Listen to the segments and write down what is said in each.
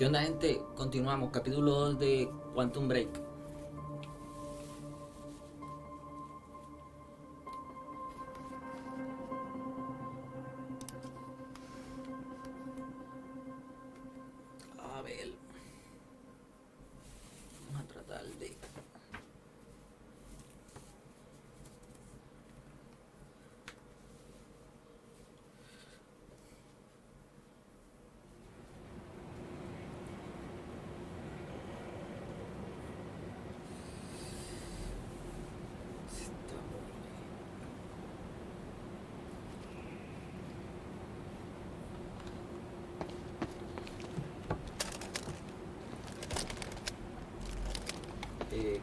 onda, gente? Continuamos, capítulo 2 de Quantum Break. A ver, vamos a tratar de...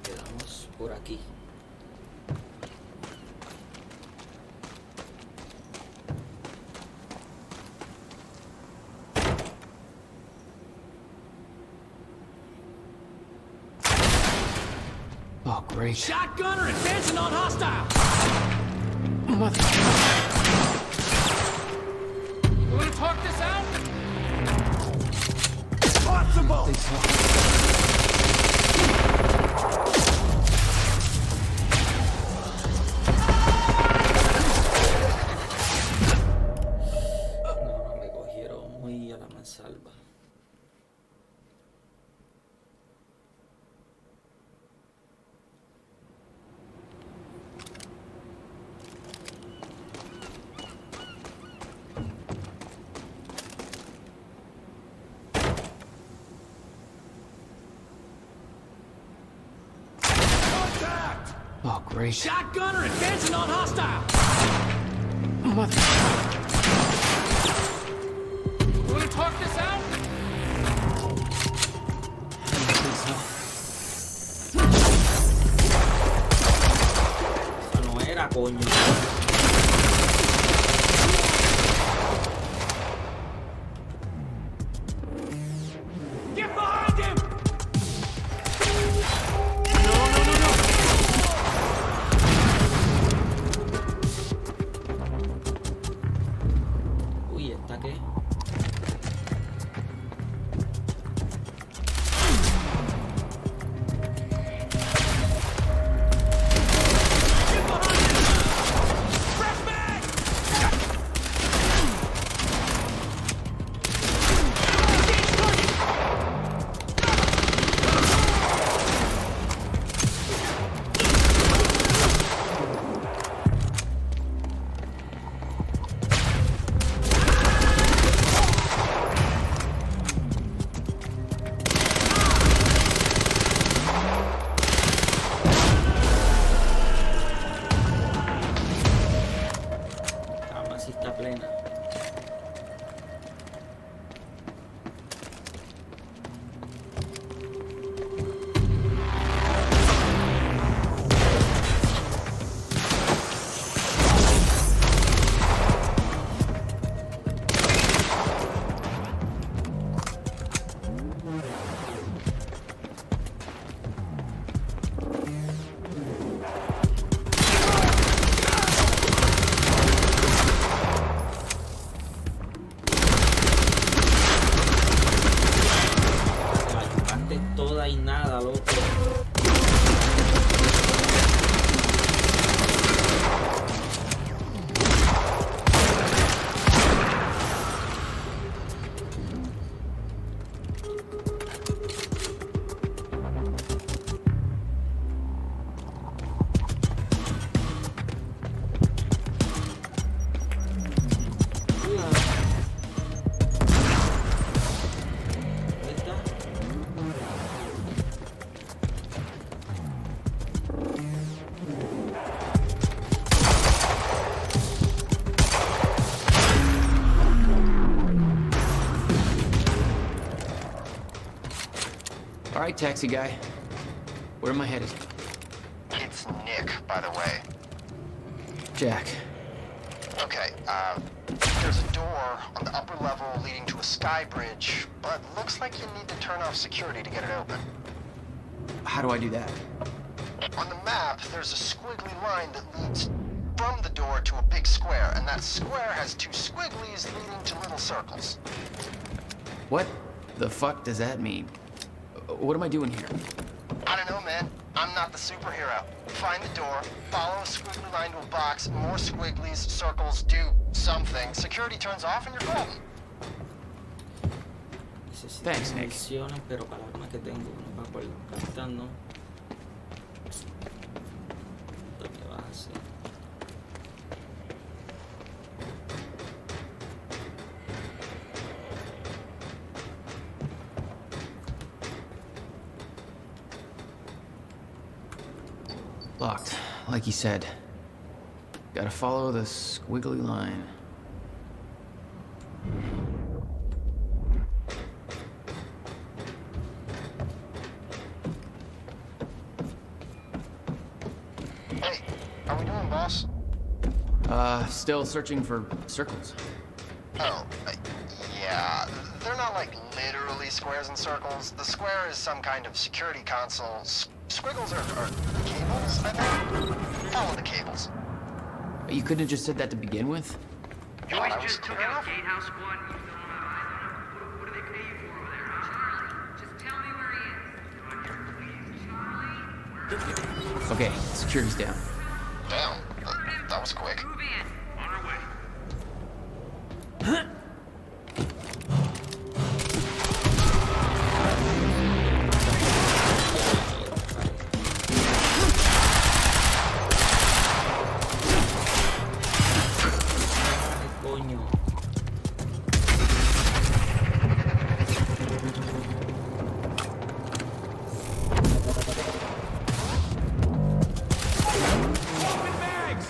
quedamos por aquí. Oh, great. Shotgunner advancing on hostile! Mother... You wanna talk this out? Possible! No, me cogieron muy a la mansalva. Oh, great. Shotgunner advancing on hostile! Mother... You wanna talk this out? Esa no era, coño. Get behind him! No! Uy, ¿esta qué? Cama sí está plena. La chupaste toda y nada, loco. ¿Dónde está? All right, taxi guy. Where am I headed? It's Nick, by the way. Jack. Okay, there's a door on the upper level leading to a sky bridge, but looks like you need to turn off security to get it open. How do I do that? On the map, there's a squiggly line that leads from the door to a big square, and that square has two squigglies leading to little circles. What? The fuck does that mean? What am I doing here? I don't know, man. I'm not the superhero. Find the door, follow a squiggly line to a box, more squigglies, circles, do something. Security turns off and you're golden. Necesito Thanks, Nick. municiones, pero para la arma que tengo, no me acuerdo. Capitán, no. ¿Dónde vas así? Locked, like you said. Gotta follow the squiggly line. Hey, are we doing, boss? Still searching for circles. Oh, yeah. They're not like literally squares and circles. The square is some kind of security console. Squiggles are cables, I think. Follow the cables. You couldn't have just said that to begin with? Joyce just took out Gatehouse squad and you don't have eyes on him. What do they pay you for over there, huh? Charlie, just tell me where he is. Come on here, please. Charlie? Okay, security's down. Damn, that was quick. Move in. On our way. Coño. Open bags!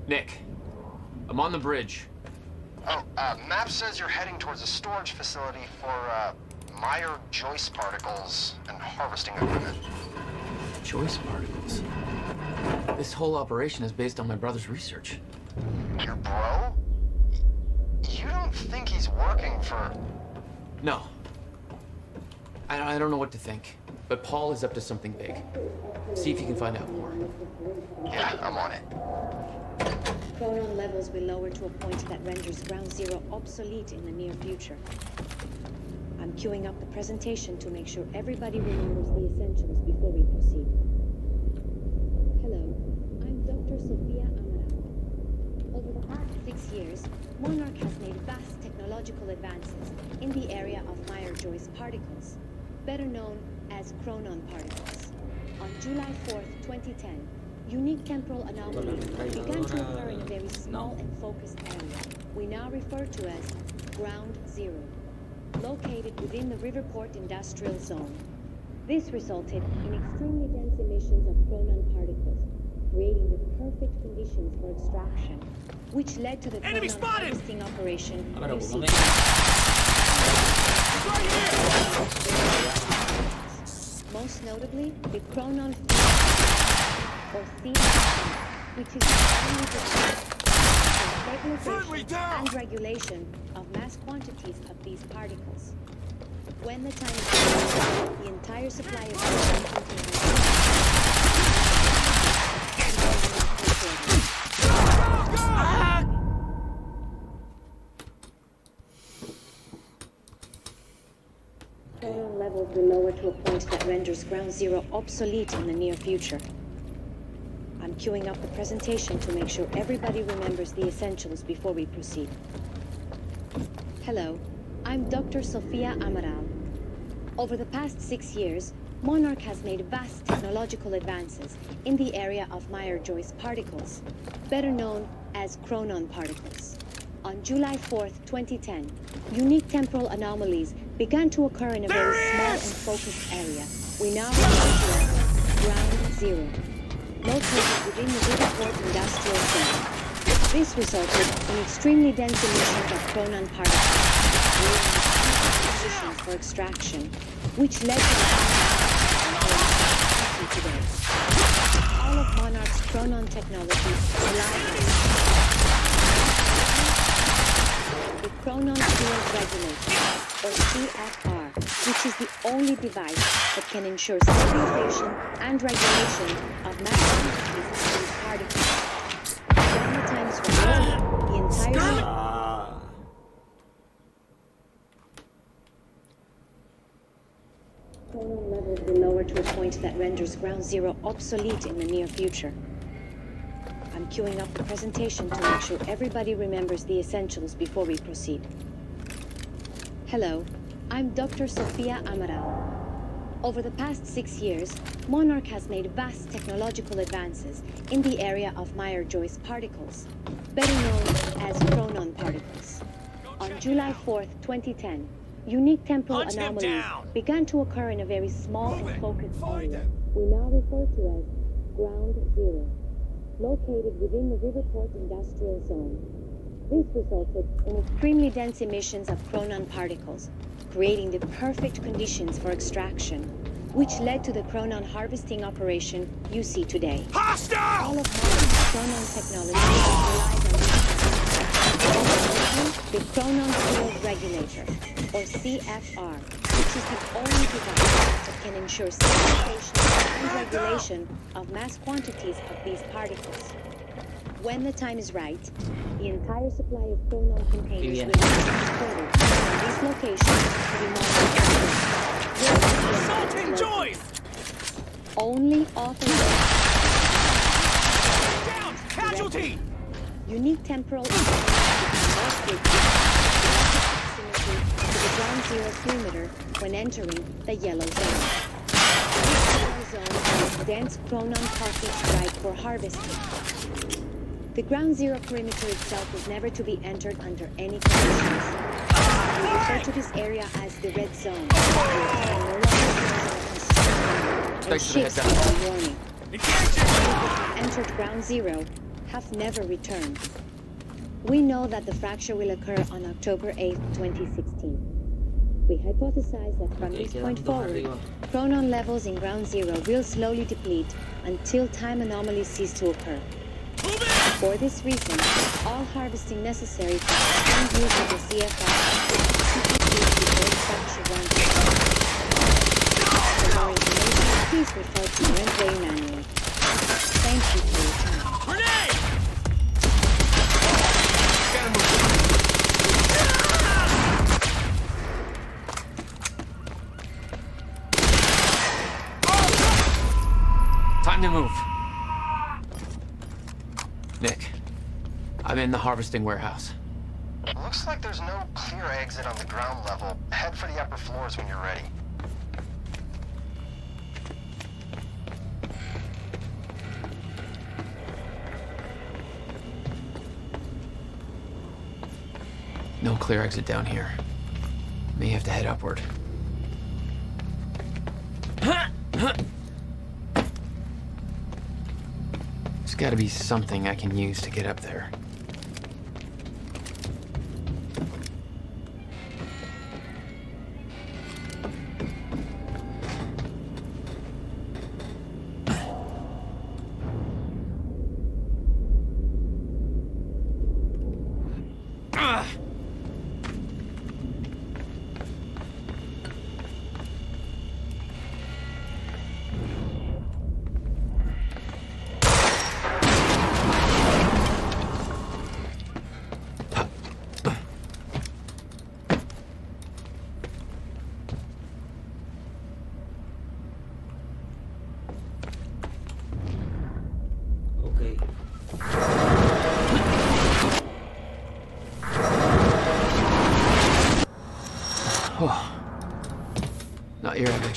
Nick, I'm on the bridge. Oh, map says you're heading towards a storage facility for, Meyer Joyce particles and harvesting equipment. Choice particles. This whole operation is based on my brother's research. Your bro? You don't think he's working for... No. I don't know what to think, but Paul is up to something big. See if you can find out more. Yeah, I'm on it. Chronon levels will lower to a point that renders Ground Zero obsolete in the near future. I'm queuing up the presentation to make sure everybody remembers the essentials before we proceed. Hello, I'm Dr. Sofia Amaral. Over the past 6 years, Monarch has made vast technological advances in the area of Meyer-Joyce particles, better known as Chronon particles. On July 4th, 2010, unique temporal anomalies began to occur in a very small and focused area we now refer to as Ground Zero, located within the Riverport Industrial Zone. This resulted in extremely dense emissions of chronon particles, creating the perfect conditions for extraction, which led to the Enemy chronon spotted! harvesting operation A ver, you see. ¿cómo me- Most notably, the chronon or CMC, which is the only device for stabilization and regulation of mass quantities of these particles. When the time is right, the entire supply of to a point that renders Ground Zero obsolete in the near future. I'm queuing up the presentation to make sure everybody remembers the essentials before we proceed. Hello, I'm Dr. Sofia Amaral. Over the past 6 years, Monarch has made vast technological advances in the area of Meyer-Joyce particles, better known as chronon particles. On July 4th, 2010, unique temporal anomalies began to occur in a very small and focused area we now refer to as Ground Zero, located within the Riverport Industrial Zone. This resulted in extremely dense emissions of chronon particles, creating the conditions for extraction, which led to the today. All of Monarch's chronon technology relies on the chronon field regulator, or CFR, which is the only device that can ensure stabilization and regulation of mass quantities of these particles. When the times were the entire chronon levels will lower to a point that renders Ground Zero obsolete in the near future. I'm queuing up the presentation to make sure everybody remembers the essentials before we proceed. Hello, I'm Dr. Sofia Amaral. Over the past 6 years, Monarch has made vast technological advances in the area of Meyer-Joyce particles, better known as chronon particles. On July 4th, 2010, unique temporal anomalies began to occur in a very small and focused area we now refer to as Ground Zero, located within the Riverport Industrial Zone. This resulted in extremely dense emissions of chronon particles, creating the perfect conditions for extraction, which led to the chronon harvesting operation you see today. Hostile! All of Monarch's chronon technology relies on the chronon field regulator, or CFR, which is the only device that can ensure stabilization and regulation of mass quantities of these particles. When the time is right, the entire supply of chronon containers will be transported from these locations to be Assaulting Joyce! only authorized Down! Casualty! unique temporal proximity to the Ground Zero perimeter when entering the yellow zone. This yellow zone is dense chronon pockets ripe for harvesting. The Ground Zero perimeter itself is never to be entered under any conditions. We refer to this area as the red zone. And ships without warning. People who entered Ground Zero have never returned. We know that the fracture will occur on October 8, 2016. We hypothesize that from this point forward, chronon levels in Ground Zero will slowly deplete until time anomalies cease to occur. For this reason, all harvesting necessary for sustained use of the CFR is before the fracture runs out. For more information, please refer to your employee manual. Thank you for your time. Grenade! Time to move. Nick, I'm in the harvesting warehouse. Looks like there's no clear exit on the ground level. Head for the upper floors when you're ready. No clear exit down here. May have to head upward. There's gotta be something I can use to get up there.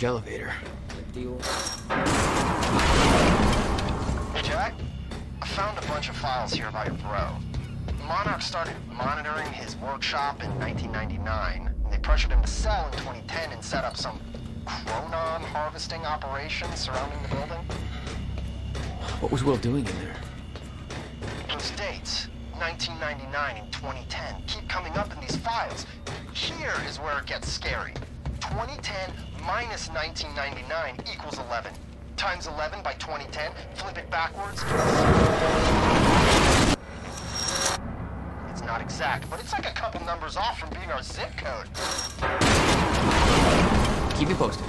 large elevator. Activo. Hey, Jack, I found a bunch of files here about your bro. Monarch started monitoring his workshop in 1999, and they pressured him to sell in 2010 and set up some chronon harvesting operation surrounding the building. What was Will doing in there? Those dates, 1999 and 2010, keep coming up in these files. Here is where it gets scary. 2010 minus 1999 equals 11. Times 11 by 2010, flip it backwards. It's not exact, but it's like a couple numbers off from being our zip code. Keep me posted.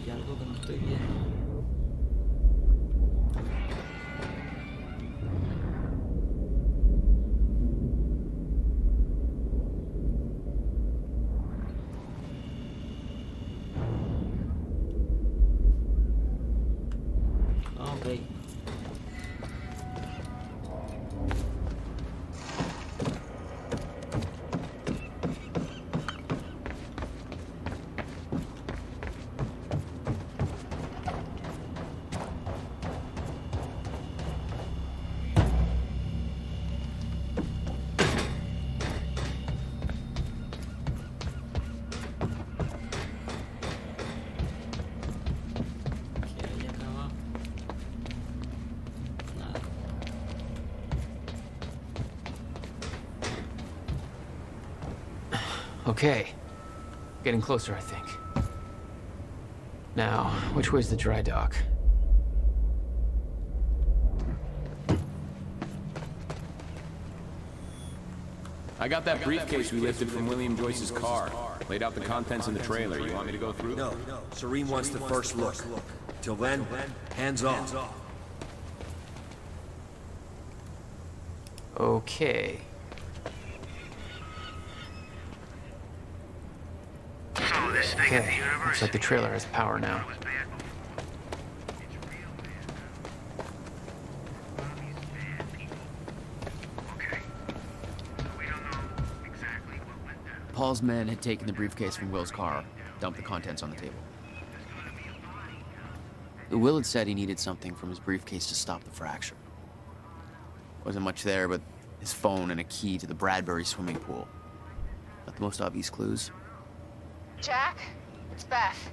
Hay algo que no estoy viendo. Ok. ¿Qué hay acá abajo? Nada. Okay. Getting closer, I think. Now, which way's the dry dock? I got that briefcase we lifted from William Joyce's car. Laid out the contents in the trailer. You want me to go through? No, Serene wants the first look. Till then, hands off. Okay. Okay, looks like the trailer has power now. Paul's men had taken the briefcase from Will's car, dumped the contents on the table. Will had said he needed something from his briefcase to stop the fracture. Wasn't much there but his phone and a key to the Bradbury swimming pool. Not the most obvious clues. Jack, it's Beth.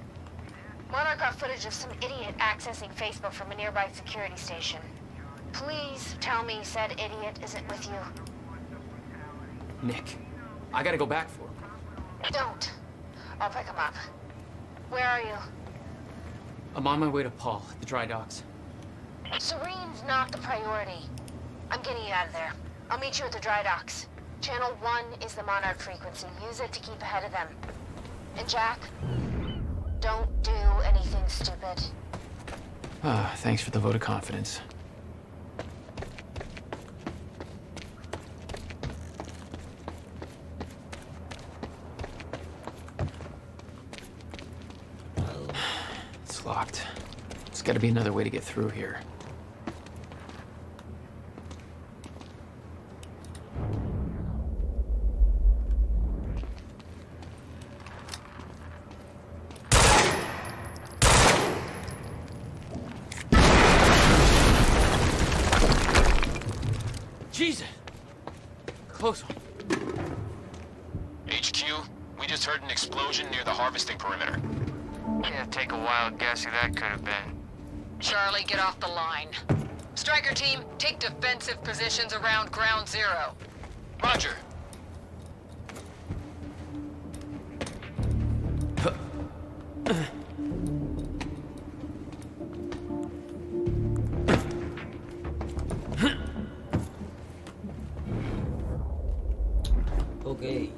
Monarch got footage of some idiot accessing Facebook from a nearby security station. Please tell me said idiot isn't with you. Nick, I gotta go back for him. Don't. I'll pick him up. Where are you? I'm on my way to Paul at the dry docks. Serene's not the priority. I'm getting you out of there. I'll meet you at the dry docks. Channel 1 is the Monarch frequency. Use it to keep ahead of them. And Jack, don't do anything stupid. Ah, thanks for the vote of confidence. It's locked. There's gotta be another way to get through here. Jesus! Close one. HQ, we just heard an explosion near the harvesting perimeter. Yeah, take a wild guess who that could have been. Charlie, get off the line. Striker team, take defensive positions around ground zero. Roger. Ok.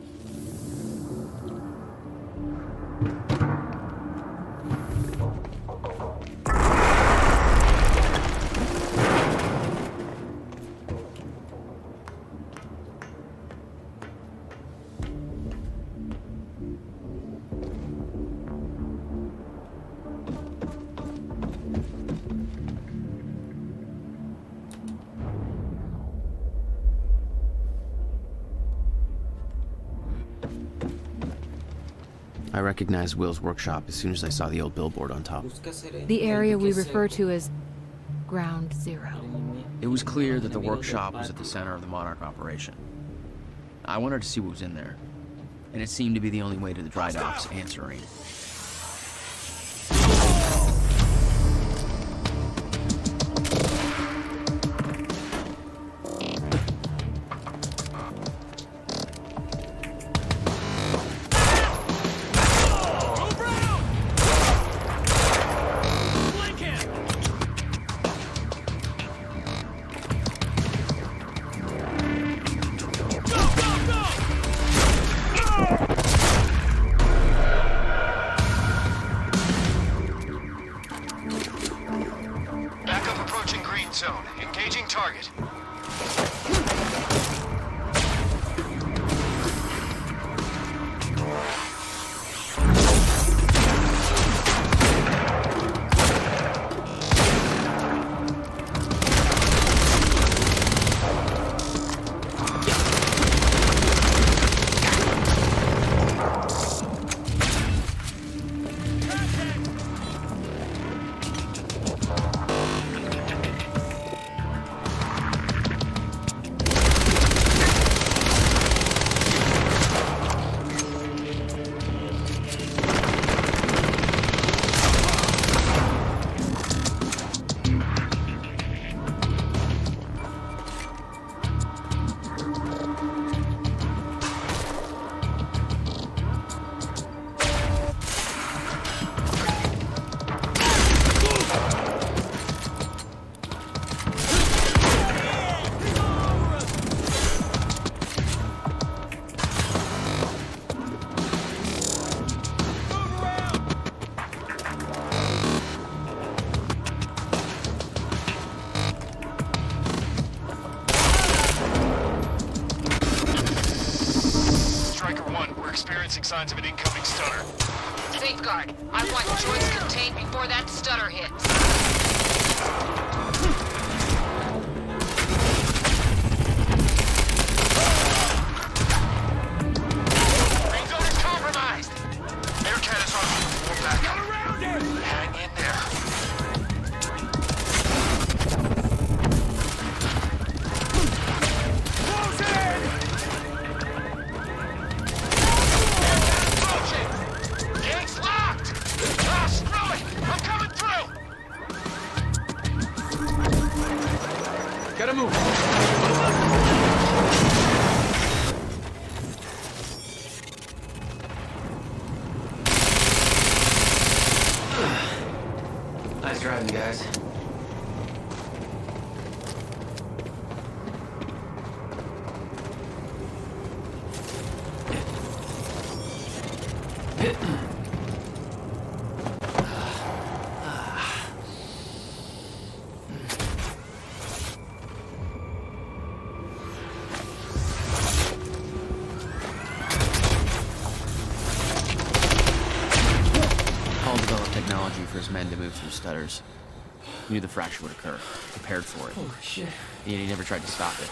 I recognized Will's workshop as soon as I saw the old billboard on top. The area we refer to as Ground Zero. It was clear that the workshop was at the center of the Monarch operation. I wanted to see what was in there, and it seemed to be the only way to the dry docks and Serene. Signs of an incoming stutter. Safeguard. I want Joyce contained before that stutter hits. Green zone is compromised. Air cannons on. We're back. Get around it! Hang in there. Close in! Gates locked! Ah, screw it! I'm coming through! Gotta move. Nice driving, guys. Paul developed technology for his men to move through stutters. He knew the fracture would occur, prepared for it. Oh shit. Yet he never tried to stop it.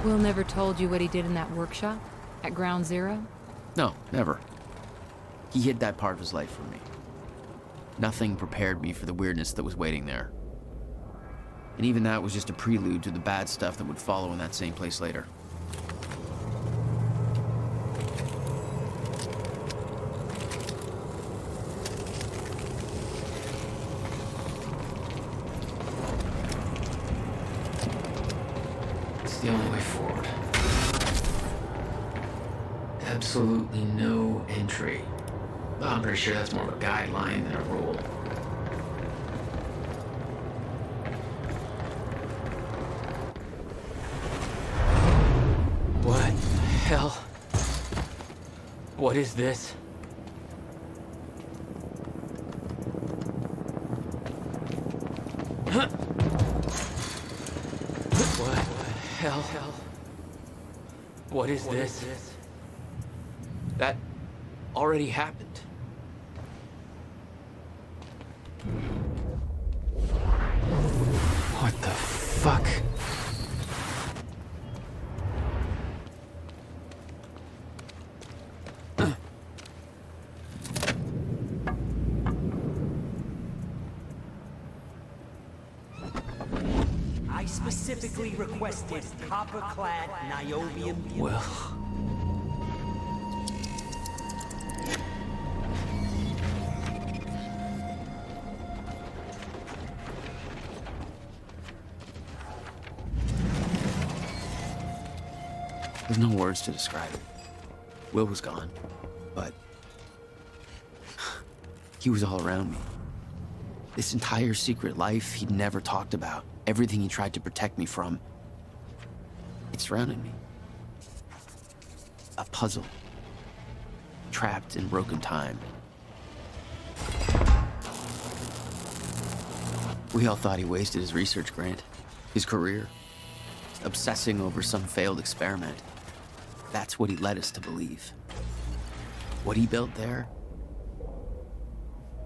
Will never told you what he did in that workshop? At Ground Zero? No, never. He hid that part of his life from me. Nothing prepared me for the weirdness that was waiting there. And even that was just a prelude to the bad stuff that would follow in that same place later. It's the only way forward. Absolutely no entry. Well, I'm pretty sure that's more of a guideline than a rule. What the hell? What is this? Huh? What the hell? What is this? That already happened. What the fuck? I specifically requested copper-clad niobium. Well. There's no words to describe it. Will was gone, but he was all around me. This entire secret life he'd never talked about, everything he tried to protect me from, it surrounded me. A puzzle, trapped in broken time. We all thought he wasted his research grant, his career, obsessing over some failed experiment. That's what he led us to believe. What he built there,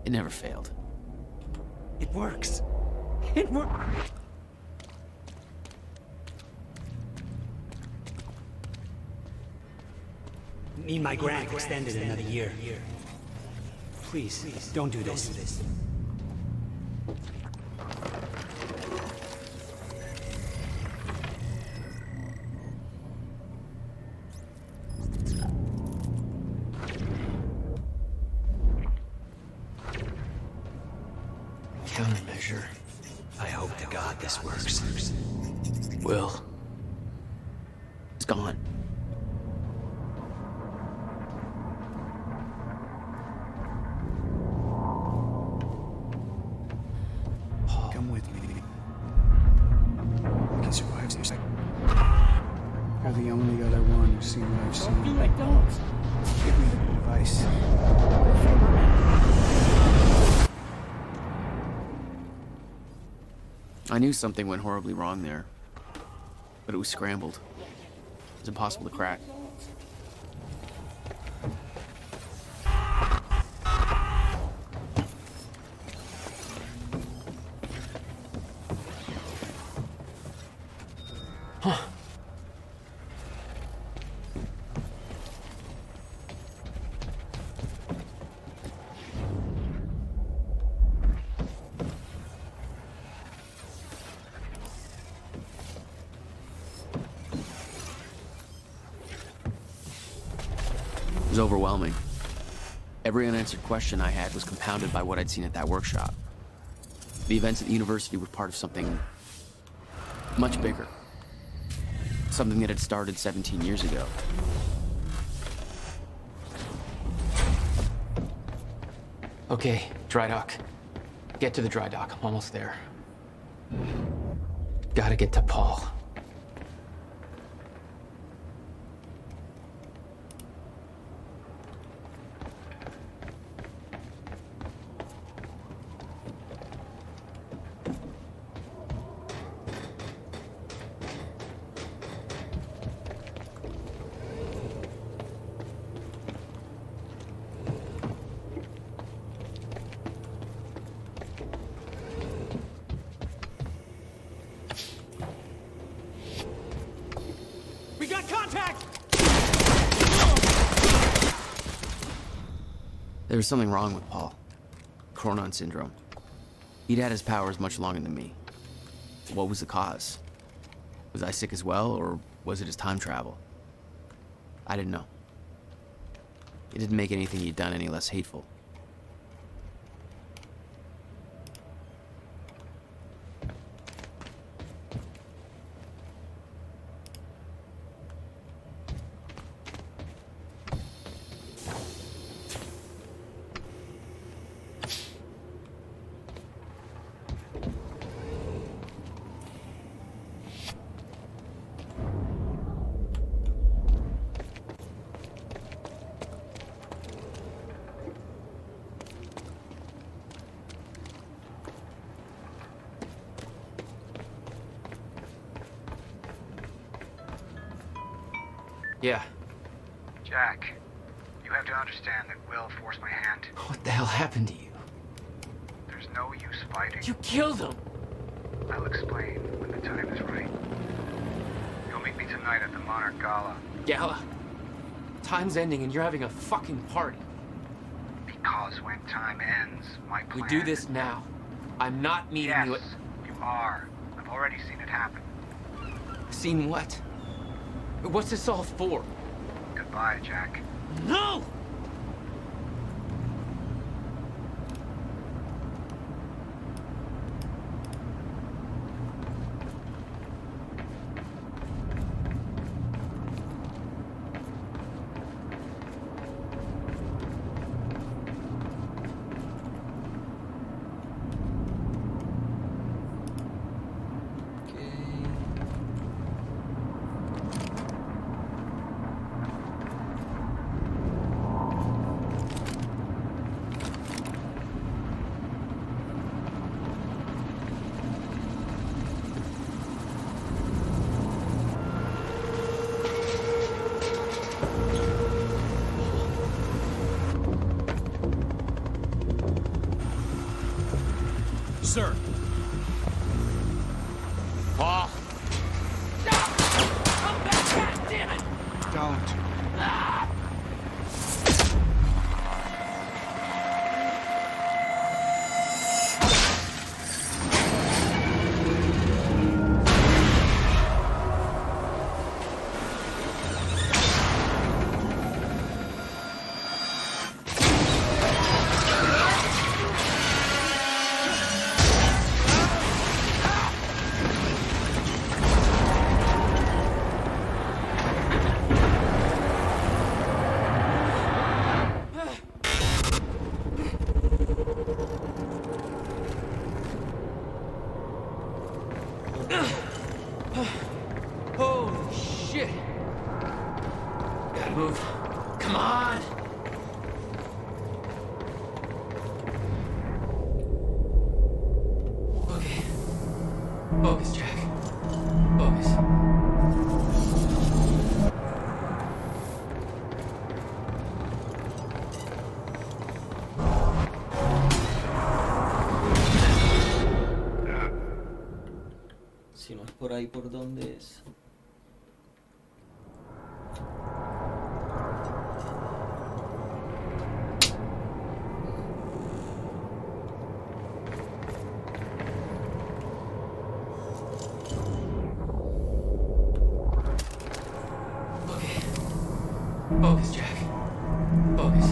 it never failed. It works. It works. Need my grant extended another year. Please, don't do this. Countermeasure. I hope to God this works. Will. It's gone. Come with me. I can survive this. You're the only other one who's seen what I've seen. Don't do it, don't. Give me the advice. I knew something went horribly wrong there, but it was scrambled. It was impossible to crack. Huh. It was overwhelming. Every unanswered question I had was compounded by what I'd seen at that workshop. The events at the university were part of something much bigger. Something that had started 17 years ago. Okay, dry dock. Get to the dry dock. I'm almost there. Gotta get to Paul. There was something wrong with Paul. Cronon syndrome. He'd had his powers much longer than me. What was the cause? Was I sick as well, or was it just time travel? I didn't know. It didn't make anything he'd done any less hateful. Yeah. Jack, you have to understand that Will forced my hand. What the hell happened to you? There's no use fighting. You killed him! I'll explain when the time is right. You'll meet me tonight at the Monarch Gala. Gala? Time's ending and you're having a fucking party. Because when time ends, my plan... We do this now. I'm not meeting you at... Yes, you are. I've already seen it happen. Seen what? What's this all for? Goodbye, Jack. No! Sir. Paul. Come back, God damn it! Don't. Holy shit! Gotta move. Come on! Okay. Focus, Jack. Focus. Si no es por ahí, ¿por dónde es? Focus, Jack. Focus.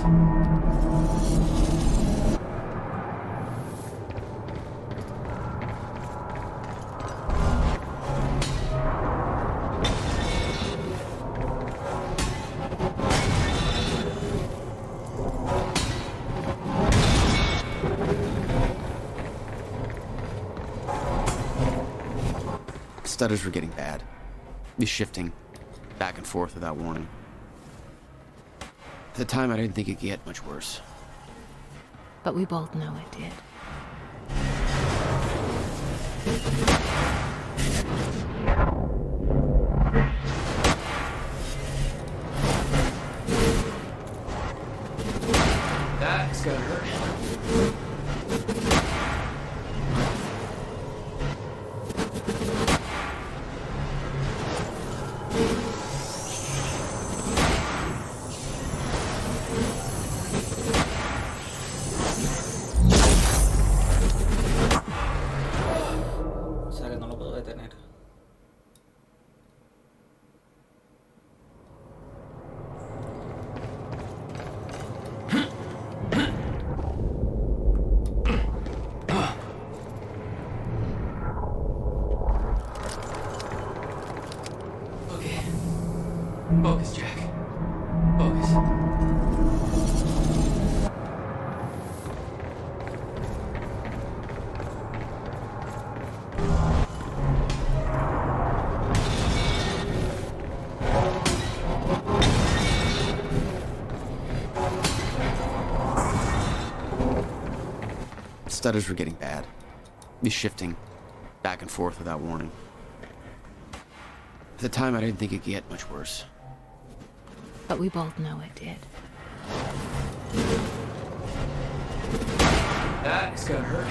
Stutters were getting bad. He's shifting back and forth without warning. At the time, I didn't think it could get much worse. But we both know it did. That's gonna hurt. Focus, Jack. Focus. Stutters were getting bad. Be shifting back and forth without warning. At the time, I didn't think it could get much worse. But we both know it did. That is gonna hurt.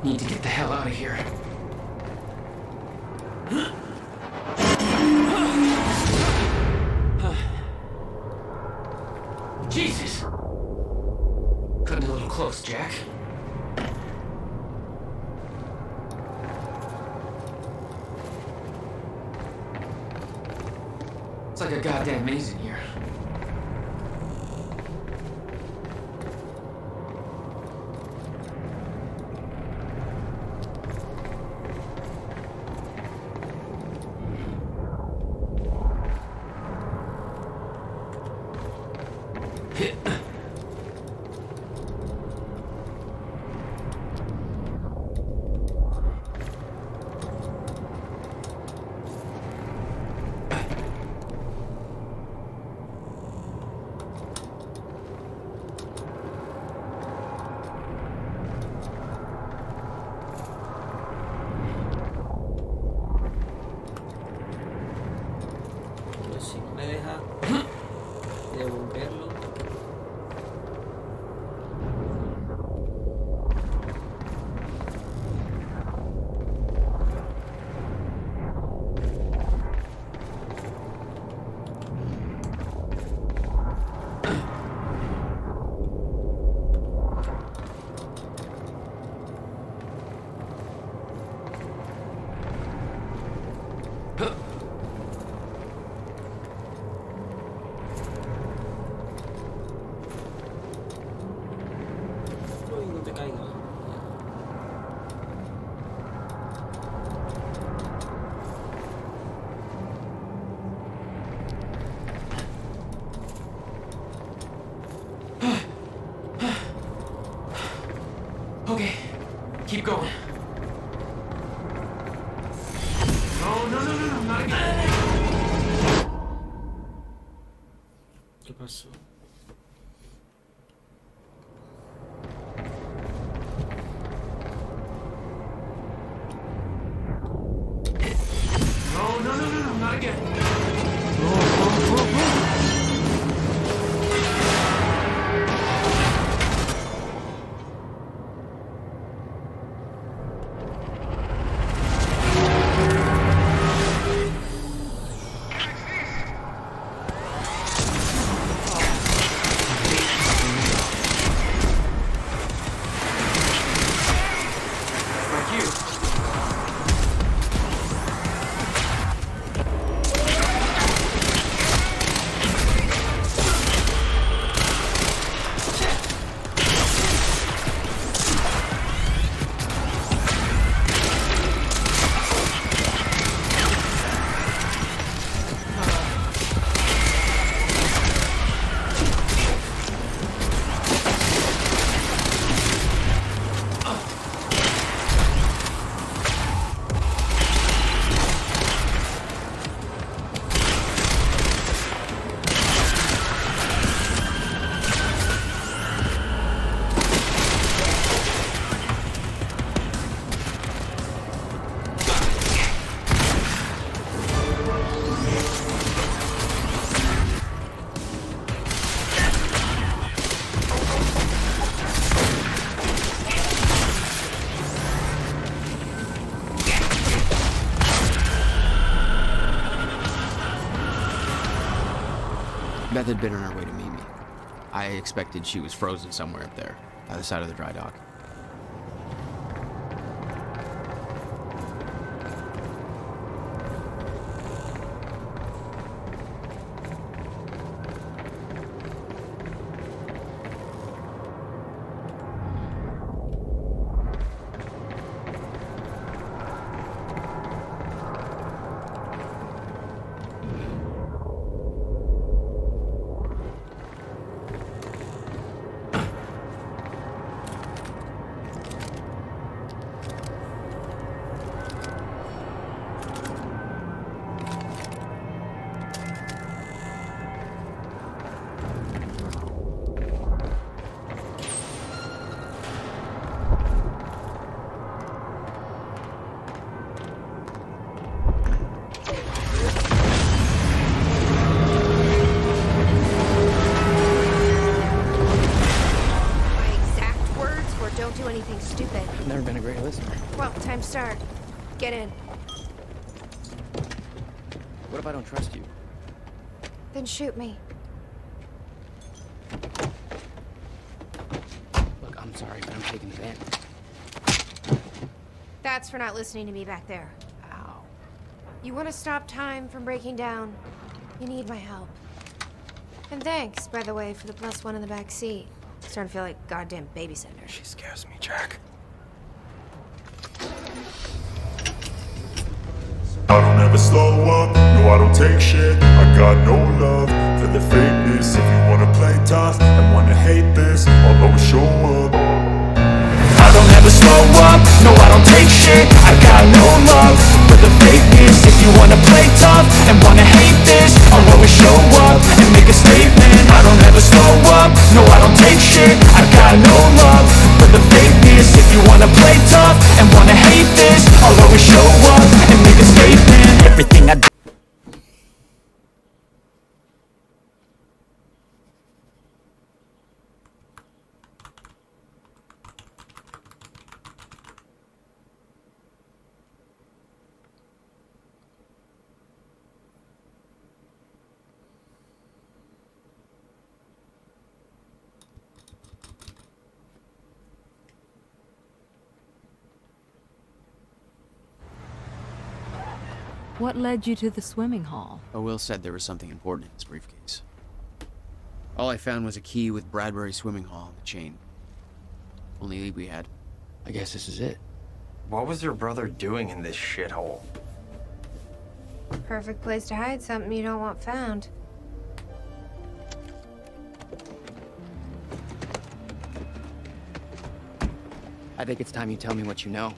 Need to get the hell out of here. Jesus! Cutting a little close, Jack. It's like a goddamn maze in here. Okay, keep going. No, not again. ¿Qué pasó? No, not again. Beth had been on her way to meet me. I expected she was frozen somewhere up there, by the side of the dry dock. Start. Get in. What if I don't trust you? Then shoot me. Look, I'm sorry, but I'm taking the van. That's for not listening to me back there. Ow. You want to stop time from breaking down? You need my help. And thanks, by the way, for the +1 in the back seat. Starting to feel like goddamn babysitter. She scares me, Jack. I don't ever slow up, no I don't take shit. I got no love for the fakeness. If you wanna play tough and wanna hate this, I'll always show up. I don't ever slow up, no I don't take shit. I got no love for the fakeness. If you wanna play tough and wanna hate this, I'll always show up and make a statement. I don't ever slow up, no I don't take shit. I got no love for the fakeness. If you wanna play tough and wanna hate this, I'll always show up and make a statement. Everything I do. What led you to the swimming hall? Oh, Will said there was something important in his briefcase. All I found was a key with Bradbury Swimming Hall on the chain. Only lead we had. I guess this is it. What was your brother doing in this shithole? Perfect place to hide something you don't want found. I think it's time you tell me what you know.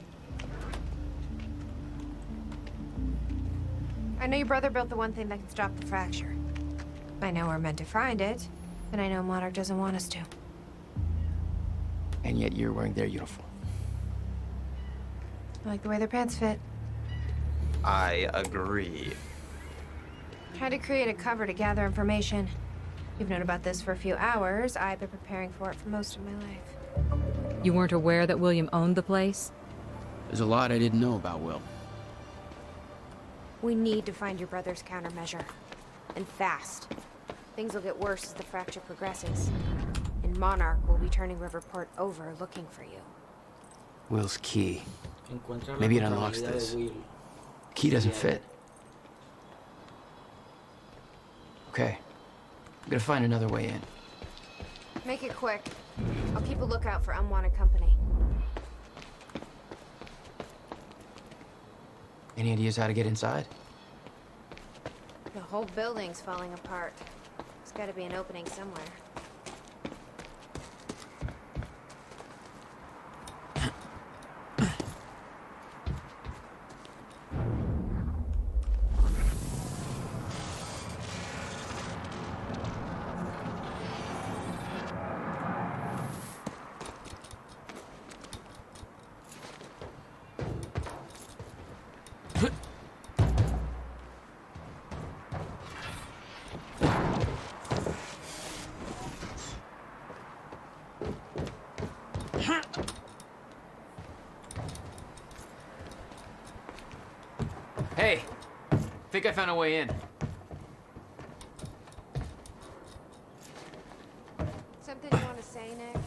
I know your brother built the one thing that can stop the fracture. I know we're meant to find it, and I know Monarch doesn't want us to. And yet you're wearing their uniform. I like the way their pants fit. I agree. Tried to create a cover to gather information. You've known about this for a few hours. I've been preparing for it for most of my life. You weren't aware that William owned the place? There's a lot I didn't know about Will. We need to find your brother's countermeasure. And fast. Things will get worse as the fracture progresses. And Monarch will be turning Riverport over looking for you. Will's key. Maybe it unlocks this. The key doesn't fit. Okay. I'm gonna find another way in. Make it quick. I'll keep a lookout for unwanted company. Any ideas how to get inside? The whole building's falling apart. There's gotta be an opening somewhere. Hey, think I found a way in. something you want to say, Nick?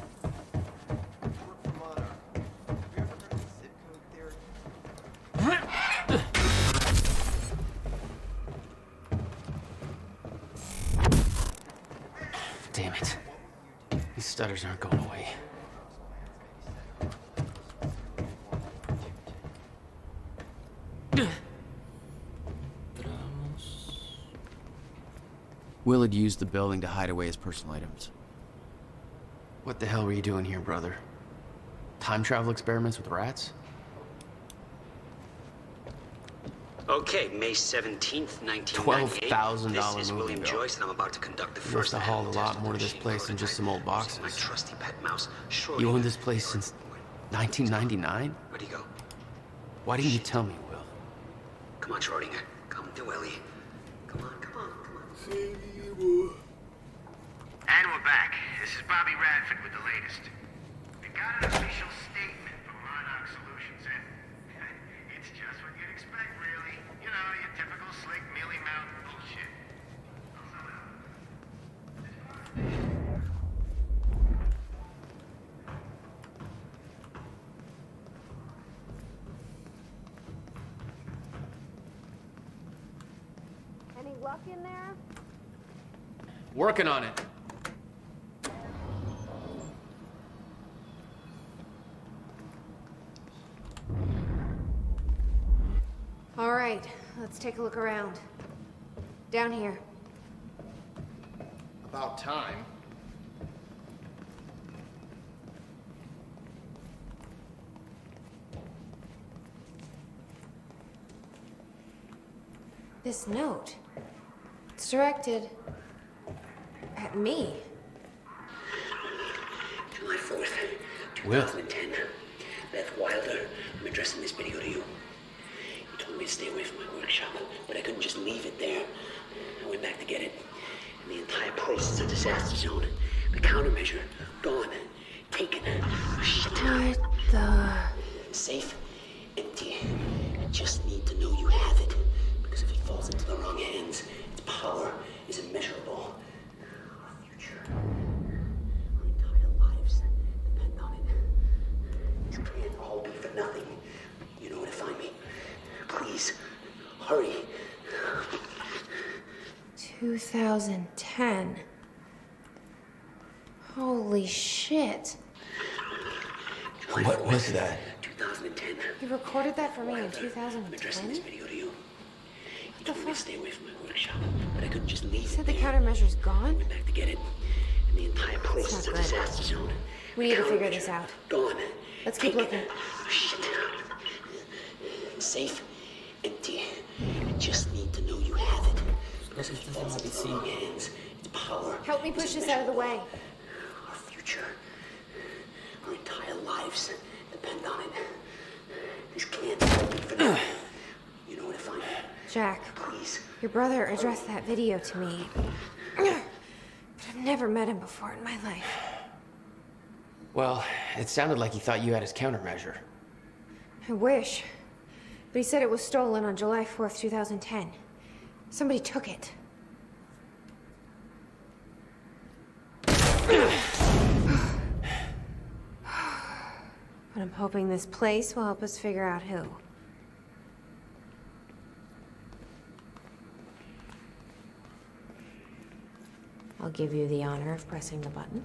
Damn it. These stutters aren't going away. Will had used the building to hide away his personal items. What the hell were you doing here, brother? Time travel experiments with rats? Okay, May 17th, 1998. $12,000 This is movie William bill. Joyce, and I'm about to conduct the You must first have hauled a lot more to this place than just some old boxes. My trusty pet mouse. Sure. You owned this place since 1999? Where'd he go? Why didn't you tell me, Will? Come on, Schrodinger. Come to Willie. Come on, come on, come on. And we're back. This is Bobby Radford with the latest. We got an official statement from Monarch Solutions, and it's just what you'd expect, really. You know, your typical slick, mealy-mouthed bullshit. Any luck in there? Working on it. All right, let's take a look around. Down here. About time. This note. It's directed at me. July 4th, Will. 2010. Beth Wilder, I'm addressing this video to you. You told me to stay away from my workshop, but I couldn't just leave it there. I went back to get it, and the entire place is a disaster zone. The countermeasure, gone, taken. Shit. What the... Safe, empty. I just need to know you have it, because if it falls into the wrong hands, its power is immeasurable. Our future, our entire lives depend on it. This can't all be for nothing. You know where to find me. Please, hurry. 2010. Holy shit. What was that? 2010. You recorded that for me in I'm addressing this 2010? video to you. What the told me to fuck? stay away from my workshop, but I couldn't just leave You it said the there. countermeasure's gone? Went back to get it, and the entire place That's is not a good. disaster zone. We need to figure this out. Gone. Let's keep Taken. looking. Shit. Safe, empty. I just need to know you have it. Because if it falls into the wrong hands, its power. Help me push this out of the way. Our future, our entire lives depend on it. This can't all be for nothing. You know where to find me. Jack, Please. your brother addressed that video to me. But I've never met him before in my life. Well, it sounded like he thought you had his countermeasure. I wish. But he said it was stolen on July 4th, 2010. Somebody took it. But I'm hoping this place will help us figure out who. I'll give you the honor of pressing the button.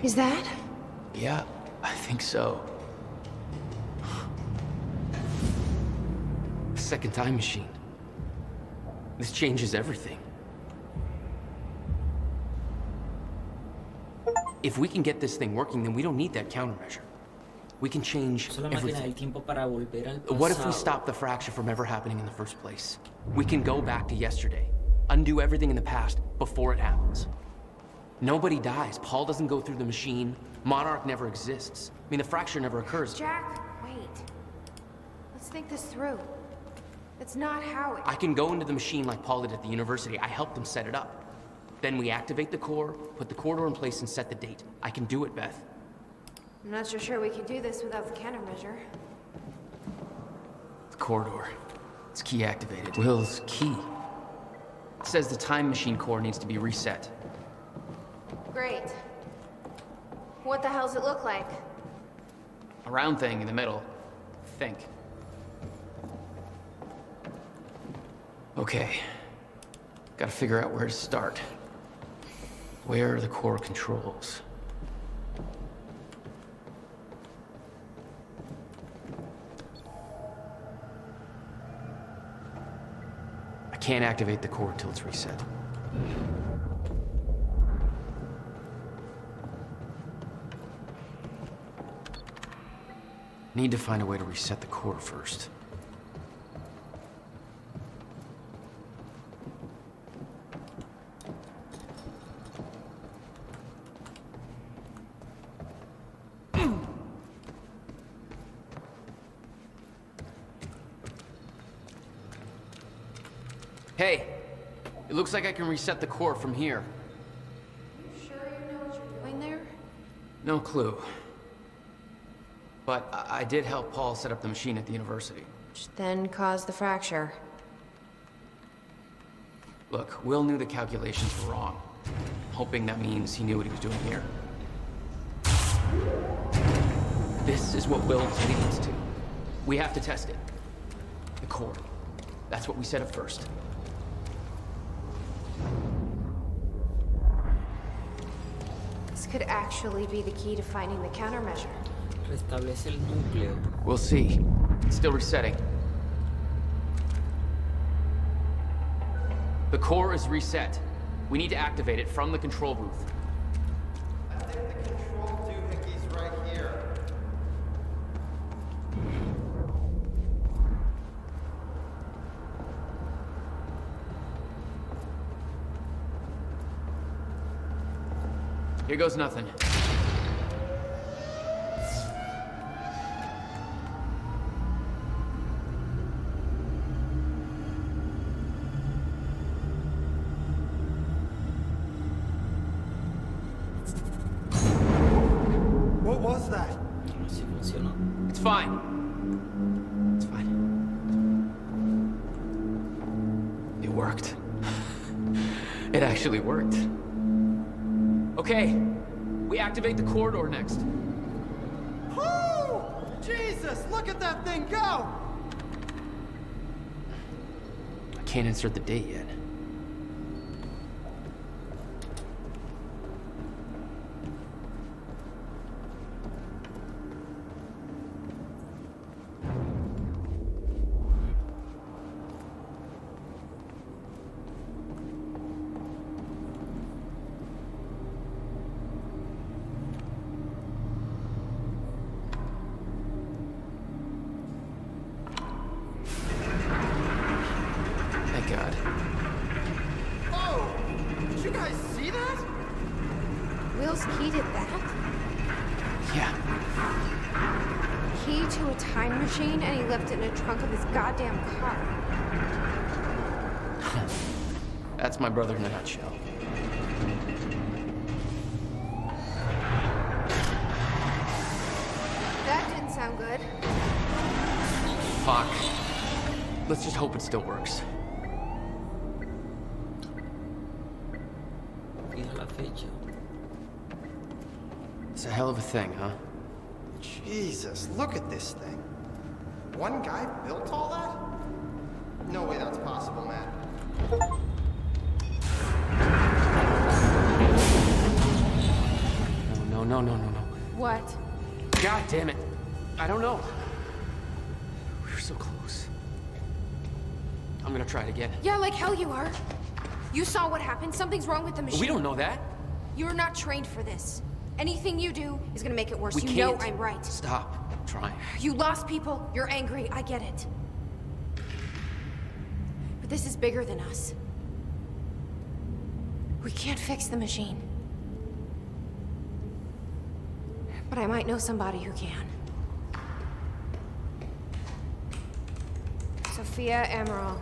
Is that? Yeah, I think so. A second time machine. This changes everything. If we can get this thing working, then we don't need that countermeasure. We can change Usa la máquina del everything. tiempo para volver al What if we pasado. stop the fracture from ever happening in the first place? We can go back to yesterday, undo everything in the past before it happens. Nobody dies. Paul doesn't go through the machine. Monarch never exists. I mean, the fracture never occurs. Jack, wait. Let's think this through. That's not how it... I can go into the machine like Paul did at the university. I helped them set it up. Then we activate the core, put the corridor in place, and set the date. I can do it, Beth. I'm not so sure we can do this without the countermeasure. corridor. It's key activated. Will's key. It says the time machine core needs to be reset. Great. What the hell's it look like? A round thing in the middle. Think. Okay. Gotta figure out where to start. Where are the core controls? I can't activate the core until it's reset. Need to find a way to reset the core first. Hey, it looks like I can reset the core from here. You sure you know what you're doing there? No clue. But I did help Paul set up the machine at the university. Which then caused the fracture. Look, Will knew the calculations were wrong. Hoping that means he knew what he was doing here. This is what Will leads to. We have to test it. The core. That's what we set up first. This could actually be the key to finding the countermeasure. Restablece el núcleo. We'll see. It's still resetting. The core is reset. We need to activate it from the control booth. I think the control doohickey's right here. Here goes nothing. What was that? Sí funcionó. It's fine. It's fine. It worked. It actually worked. Okay, we activate the corridor next. Woo! Jesus, look at that thing go! I can't insert the date yet. Thank God. Oh! Did you guys see that? Will's key did that? Yeah. Key to a time machine, and he left it in the trunk of his goddamn car. That's my brother in a nutshell. That didn't sound good. Fuck. Let's just hope it still works. Fija la fecha. It's a hell of a thing, huh? Jesus, look at this thing. One guy built all that? No way that's possible, man. No. What? God damn it. I don't know. We were so close. I'm gonna try it again. Yeah, like hell you are. You saw what happened. Something's wrong with the machine. We don't know that. You're not trained for this. Anything you do is gonna make it worse. We You can't. know I'm right. Stop trying. You lost people. You're angry. I get it. But this is bigger than us. We can't fix the machine. But I might know somebody who can. Sophia Amaral.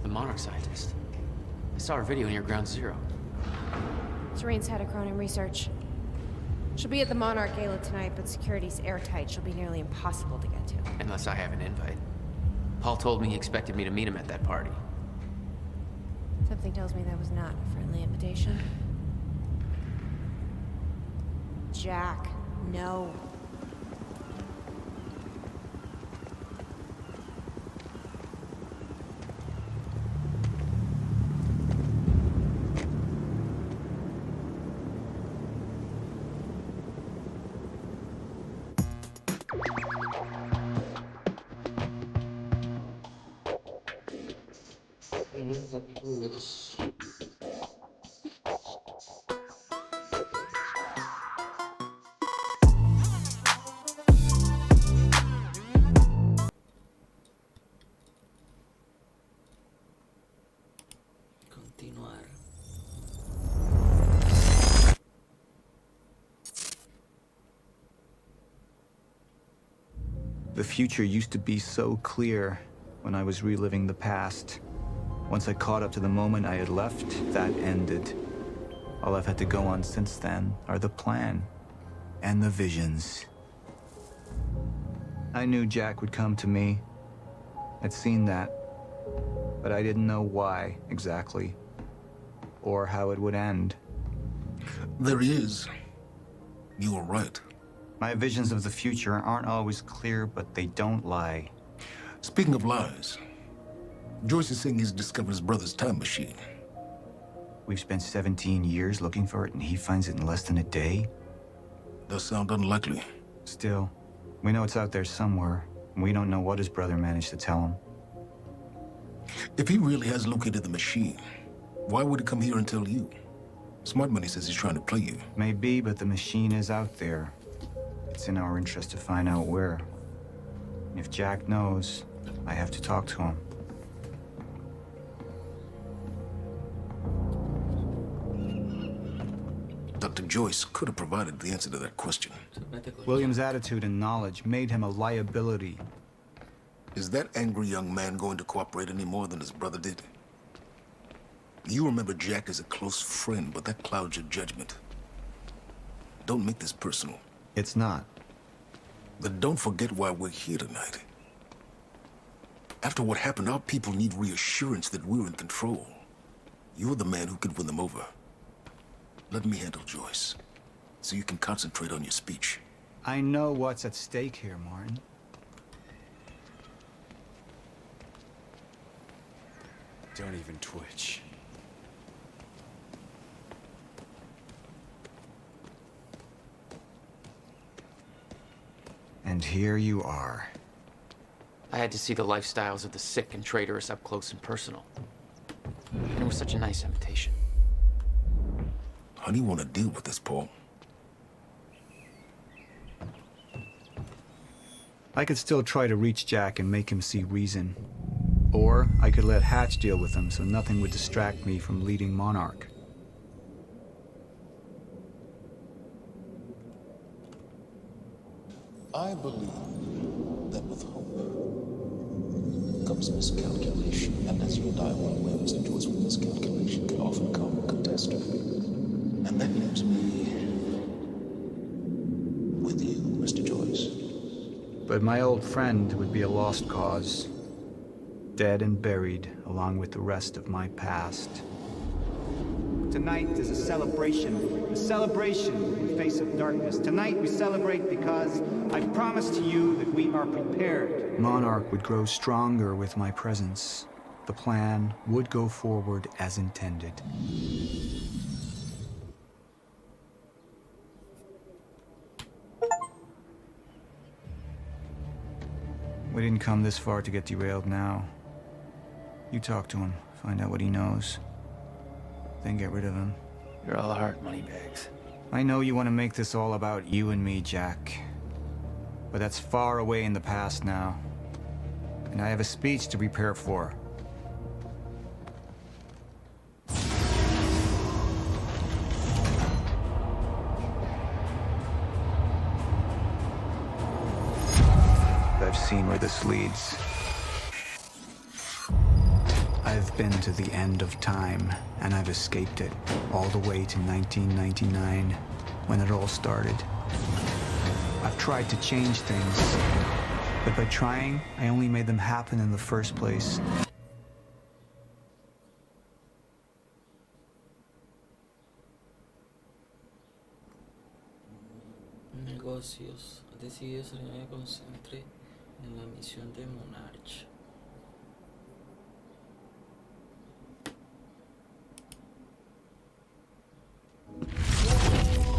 The Monarch scientist. I saw her video near Ground Zero. Serene's head of Cronin Research. She'll be at the Monarch Gala tonight, but security's airtight. She'll be nearly impossible to get to. And Unless I have an invite. Paul told me he expected me to meet him at that party. Something tells me that was not a friendly invitation. Jack, no. Continuar. The future used to be so clear when I was reliving the past. Once I caught up to the moment I had left, that ended. All I've had to go on since then are the plan and the visions. I knew Jack would come to me. I'd seen that, but I didn't know why exactly, or how it would end. There he is. You were right. My visions of the future aren't always clear, but they don't lie. Speaking of lies, Joyce is saying he's discovered his brother's time machine. We've spent 17 years looking for it, and he finds it in less than a day? Does sound unlikely. Still, we know it's out there somewhere, and we don't know what his brother managed to tell him. If he really has located the machine, why would he come here and tell you? Smart Money says he's trying to play you. Maybe, but the machine is out there. It's in our interest to find out where. And if Jack knows, I have to talk to him. Dr. Joyce could have provided the answer to that question. William's attitude and knowledge made him a liability. Is that angry young man going to cooperate any more than his brother did? You remember Jack as a close friend, but that clouds your judgment. Don't make this personal. It's not. Then don't forget why we're here tonight. After what happened, our people need reassurance that we're in control. You're the man who could win them over. Let me handle Joyce, so you can concentrate on your speech. I know what's at stake here, Martin. Don't even twitch. And here you are. I had to see the lifestyles of the sick and traitorous up close and personal. And it was such a nice invitation. How do you want to deal with this, Paul? I could still try to reach Jack and make him see reason. Or I could let Hatch deal with him so nothing would distract me from leading Monarch. I believe that with hope comes miscalculation, and as you and I well aware, Mr. Joyce, with miscalculation can often come catastrophe. And that leaves me with you, Mr. Joyce. But my old friend would be a lost cause. Dead and buried, along with the rest of my past. Tonight is a celebration in the face of darkness. Tonight we celebrate because I promise to you that we are prepared. Monarch would grow stronger with my presence. The plan would go forward as intended. We didn't come this far to get derailed now. You talk to him, find out what he knows. Then get rid of him. You're all heart, Moneybags. I know you want to make this all about you and me, Jack. But that's far away in the past now. And I have a speech to prepare for. I've seen where this leads. I've been to the end of time, and I've escaped it, all the way to 1999, when it all started. I've tried to change things, But by trying, I only made them happen in the first place. Negocios. Ha decidido que me concentre en la misión de Monarch.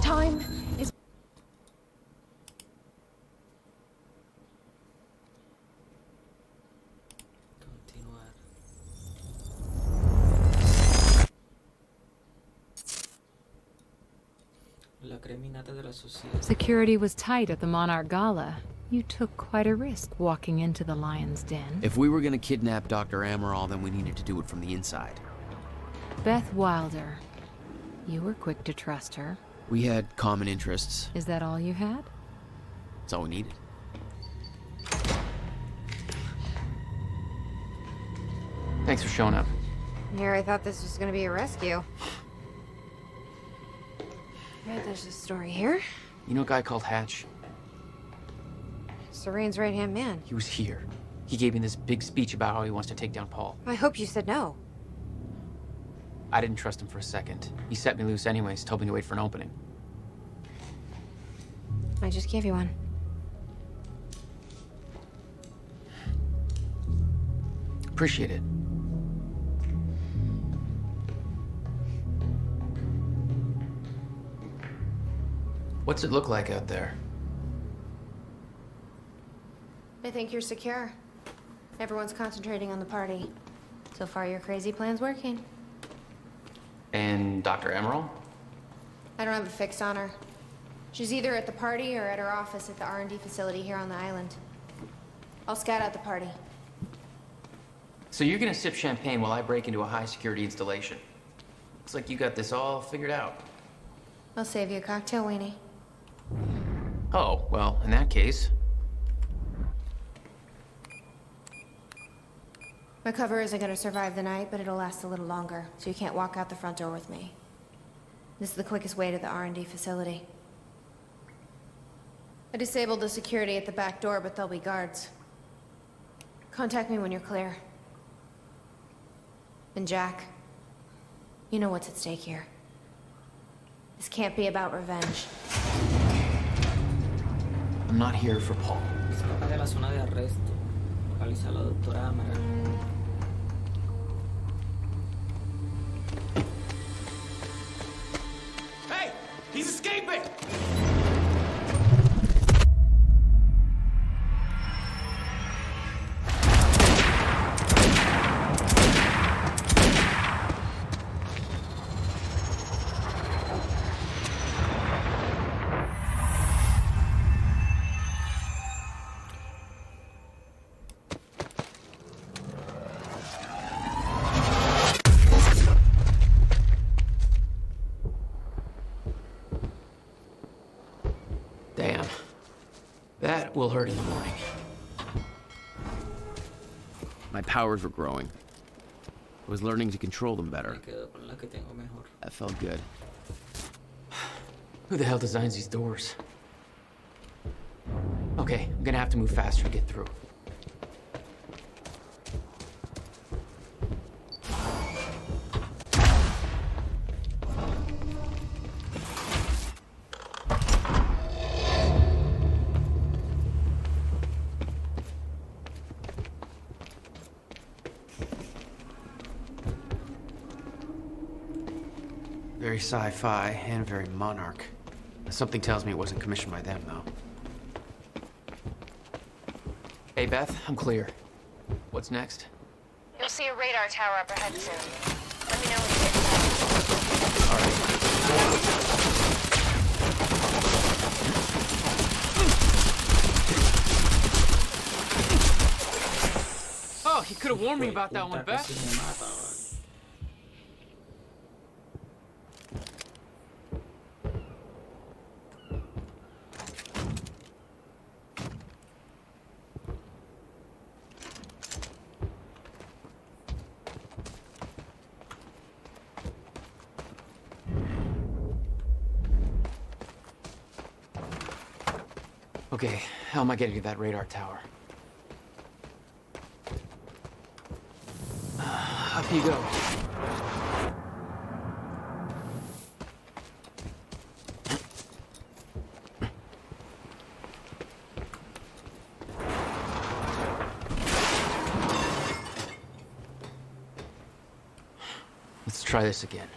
Time is... Continuar. La creminata de la sociedad. Security was tight at the Monarch Gala. You took quite a risk walking into the lion's den. If we were gonna kidnap Dr. Amaral, then we needed to do it from the inside. Beth Wilder. You were quick to trust her. We had common interests. Is that all you had? That's all we needed. Thanks for showing up. Here, I thought this was gonna be a rescue. Right, there's a story here. You know a guy called Hatch? Serene's right-hand man. He was here. He gave me this big speech about how he wants to take down Paul. I hope you said no. I didn't trust him for a second. He set me loose anyways, told me to wait for an opening. I just gave you one. Appreciate it. What's it look like out there? I think you're secure. Everyone's concentrating on the party. So far, your crazy plan's working. And Dr. Amaral? I don't have a fix on her. She's either at the party or at her office at the R&D facility here on the island. I'll scout out the party. So you're gonna sip champagne while I break into a high-security installation. Looks like you got this all figured out. I'll save you a cocktail, Weenie. Oh, well, in that case... My cover isn't gonna survive the night, but it'll last a little longer, so you can't walk out the front door with me. This is the quickest way to the R&D facility. I disabled the security at the back door, but there'll be guards. Contact me when you're clear. And Jack, you know what's at stake here. This can't be about revenge. I'm not here for Paul. Escapa de la zona de arresto. Localiza a la doctora Amaral. Hey! He's escaping! Damn. That will hurt in the morning. My powers were growing. I was learning to control them better. Me quedo con la que tengo mejor. That felt good. Who the hell designs these doors? Okay, I'm gonna have to move faster to get through. Very sci-fi and very Monarch. Something tells me it wasn't commissioned by them, though. Hey, Beth, I'm clear. What's next? You'll see a radar tower up ahead soon. Let me know when you get All right. Oh, you could have warned me about that one, Beth. Okay, how am I getting to that radar tower? Up you go. Let's try this again.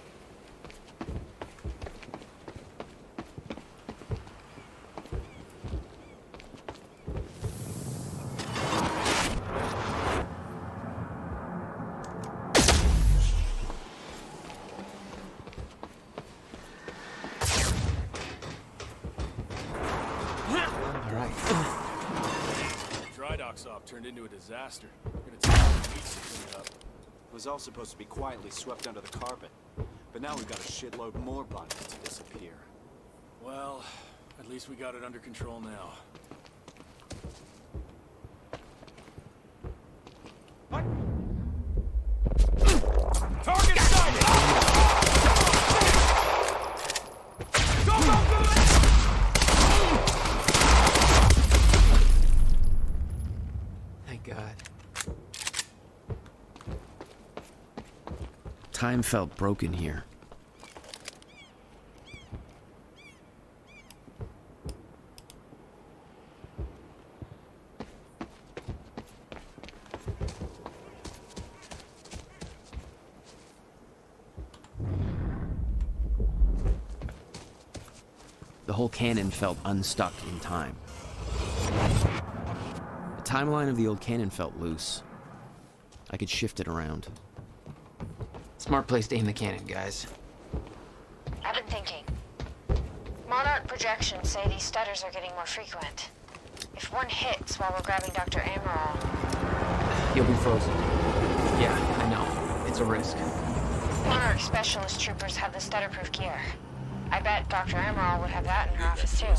Turned into a disaster. We're gonna take weeks to clean it up. It was all supposed to be quietly swept under the carpet. But now we've got a shitload more bodies to disappear. Well, at least we got it under control now. What? Target sighted! Go, go, go! God. Time felt broken here. The whole cannon felt unstuck in time. The timeline of the old cannon felt loose. I could shift it around. Smart place to aim the cannon, guys. I've been thinking. Monarch projections say these stutters are getting more frequent. If one hits while we're grabbing Dr. Amaral... You'll be frozen. Yeah, I know. It's a risk. Monarch specialist troopers have the stutter-proof gear. I bet Dr. Amaral would have that in her office, too.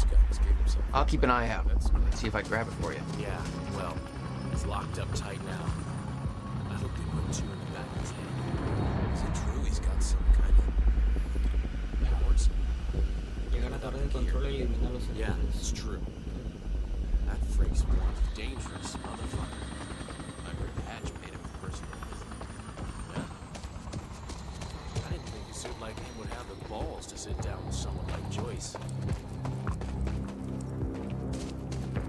I'll keep an eye out. See if I grab it for you. Yeah, well, it's locked up tight now. I hope they put two in the back of his head. Is it true he's got some kind of powers? Llega la torre de control y elimina los Yeah, it's true. That freak's one dangerous motherfucker. I heard Hatch made him a personal visit. Yeah. I didn't think a suit like him would have the balls to sit down with someone like Joyce.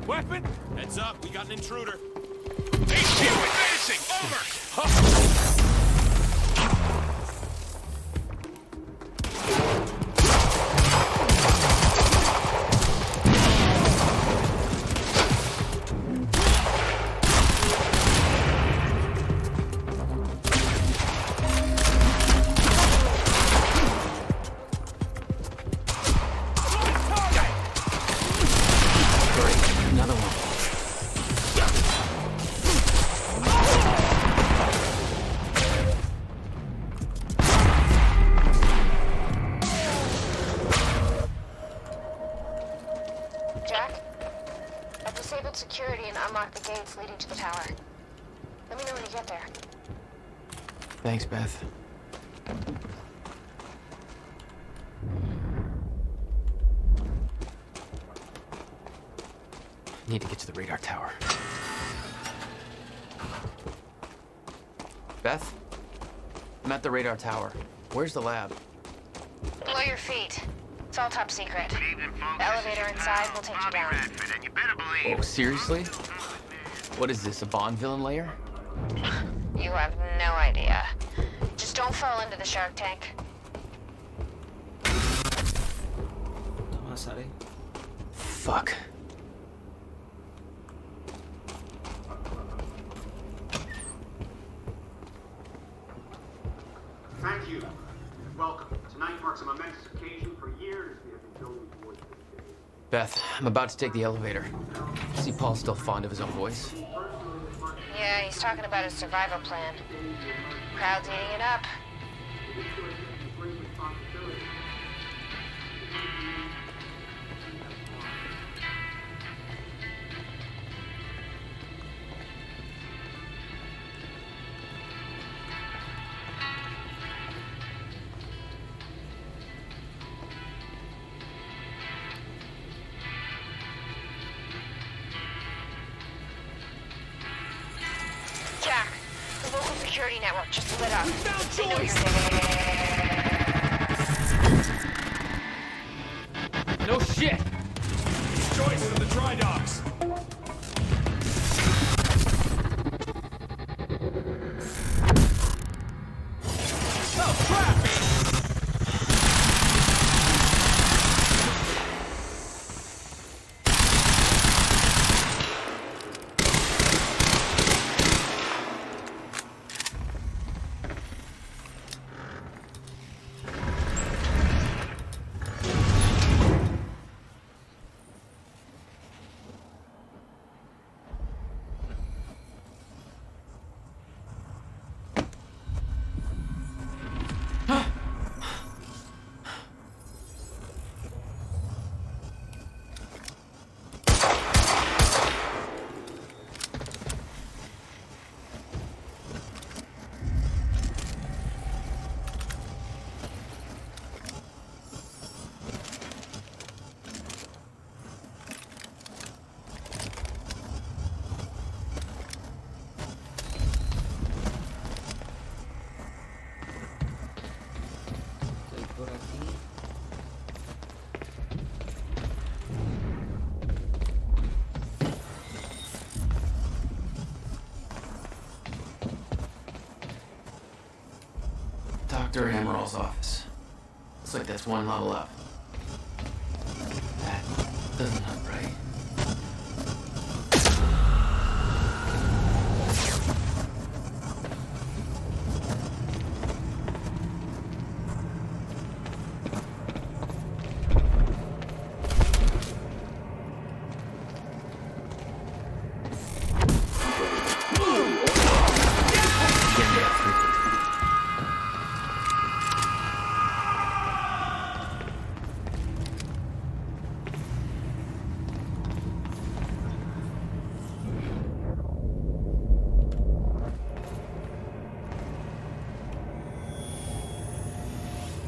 Weapon! Heads up, we got an intruder. HQ advancing! Over! Security and unlock the gates leading to the tower. Let me know when you get there. Thanks, Beth. Need to get to the radar tower. Beth? I'm at the radar tower. Where's the lab? Below your feet. It's all top secret. The elevator inside will take you down. Oh, seriously? What is this, a Bond villain lair? You have no idea. Just don't fall into the shark tank. Fuck. Thank you. Welcome. Tonight marks a momentous occasion. For years we have been building towards this day. Beth, I'm about to take the elevator. See Paul's still fond of his own voice? Yeah, he's talking about his survival plan. Crowd's eating it up. security network just lit up. We found They know Joyce! you're there. No shit! It's Joyce from the dry docks. Oh, crap! Por aquí. Dr. Hammerall's office. Looks like that's one level up. That doesn't look right.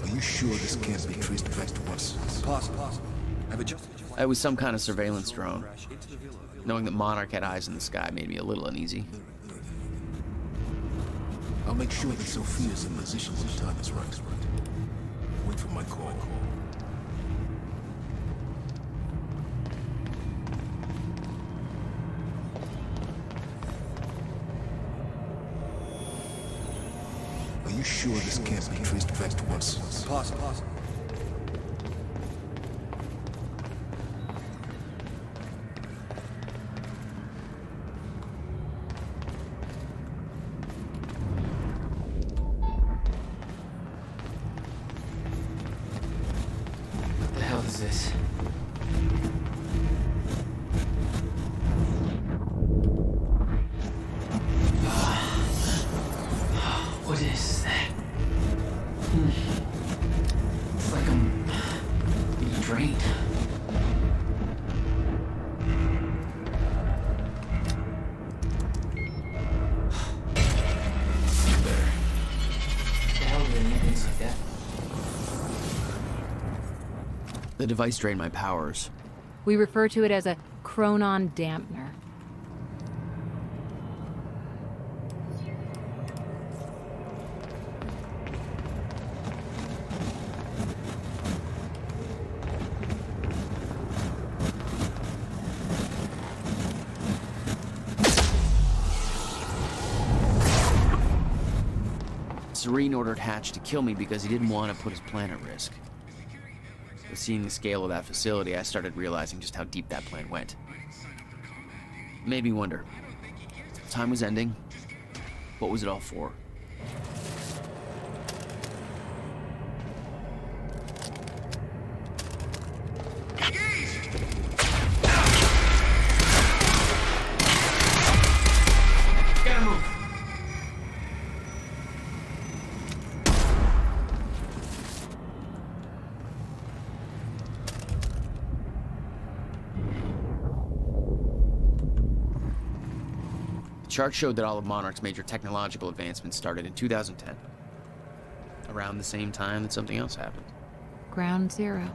Are you sure this can't be traced back to us? Possible. I've adjusted. It was some kind of surveillance drone. Knowing that Monarch had eyes in the sky made me a little uneasy. I'll make sure that Sophia's in position when the time is right. Wait for my call. Are you sure this can't be traced back to us? Possible. What the hell is this? What is that? It's like I'm being drained. Better. The hell do they need things like that? The device drained my powers. We refer to it as a chronon dampener. Serene ordered Hatch to kill me because he didn't want to put his plan at risk. With seeing the scale of that facility, I started realizing just how deep that plan went. It made me wonder. Time was ending. What was it all for? Gotta move. The chart showed that all of Monarch's major technological advancements started in 2010. Around the same time that something else happened. Ground Zero.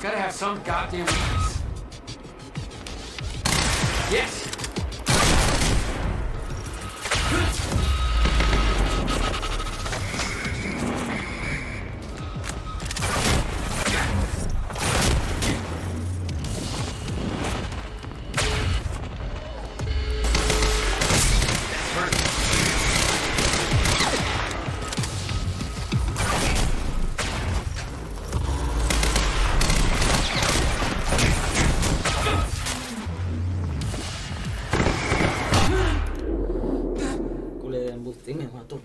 Gotta have some goddamn weakness. Yes! Me mató.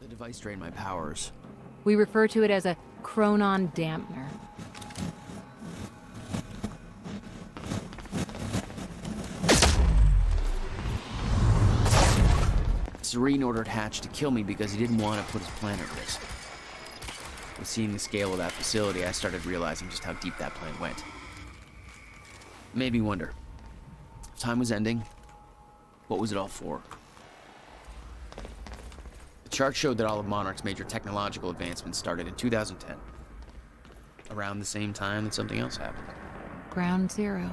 The device drained my powers. We refer to it as a chronon dampener. Serene ordered Hatch to kill me because he didn't want to put his plan at risk. With seeing the scale of that facility, I started realizing just how deep that plan went. Made me wonder. If time was ending, what was it all for? The chart showed that all of Monarch's major technological advancements started in 2010. Around the same time that something else happened. Ground Zero.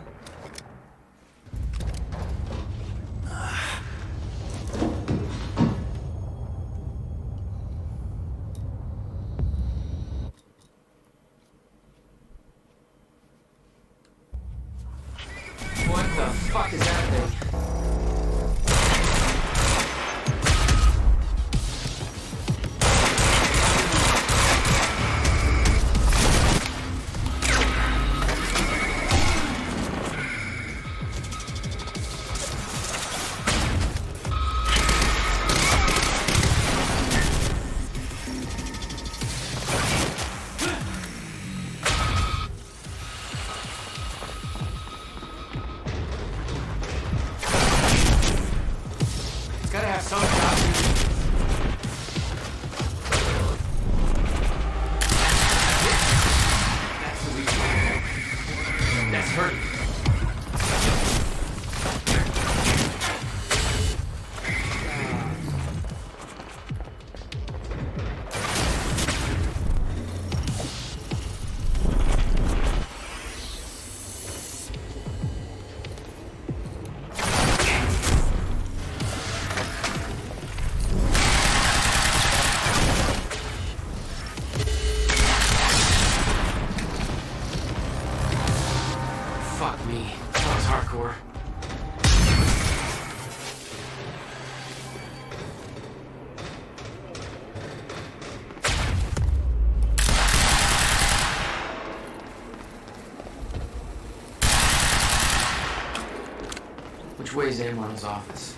What the fuck is that thing? Gotta have some goddamn. That's the weak one. That's hurting. Fuck me. That was hardcore. Which way's Amron's office?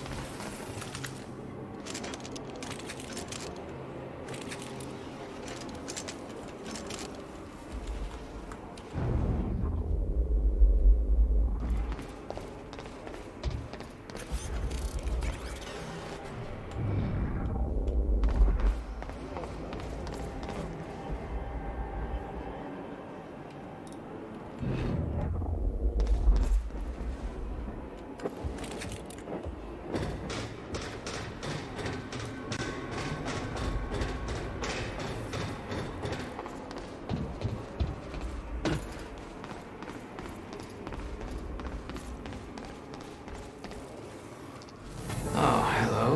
Oh, hello.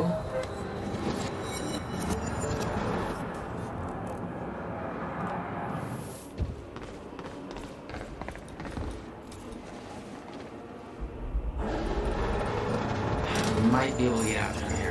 We might be able to get out through here.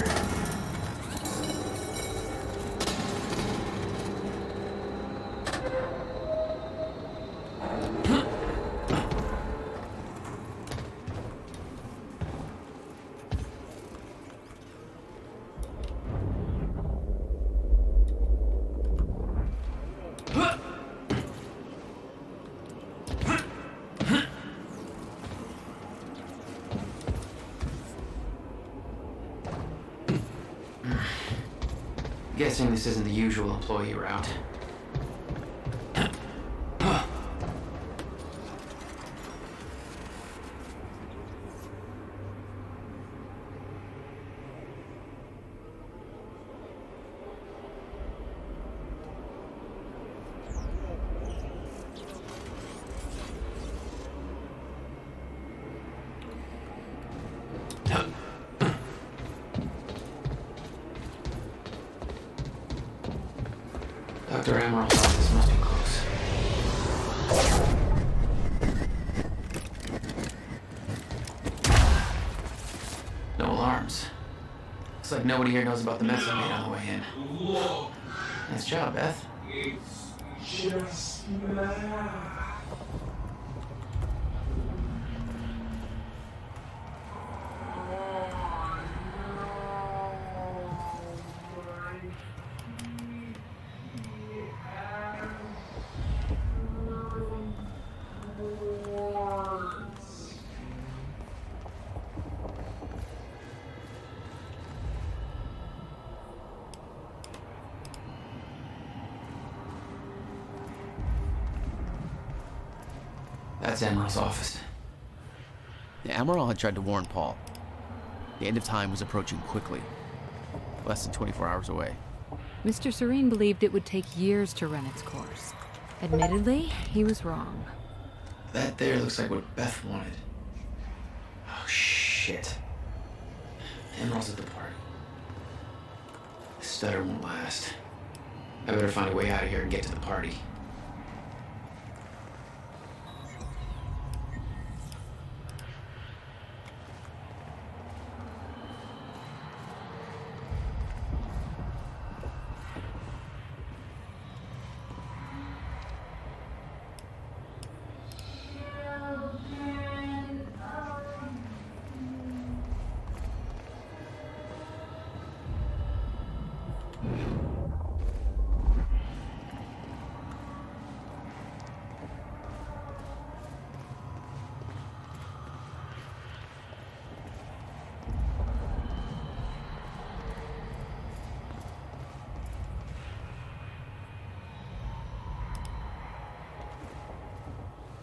Guessing this isn't the usual employee route. Dr. Amaril's office must be close. No alarms. Looks like nobody here knows about the mess I made on the way in. Nice job, Beth. It's just math. That's Amaril's office. The Amaral had tried to warn Paul. The end of time was approaching quickly. Less than 24 hours away. Mr. Serene believed it would take years to run its course. Admittedly, he was wrong. That there looks like what Beth wanted. Oh, shit. Emerald's at the party. The stutter won't last. I better find a way out of here and get to the party.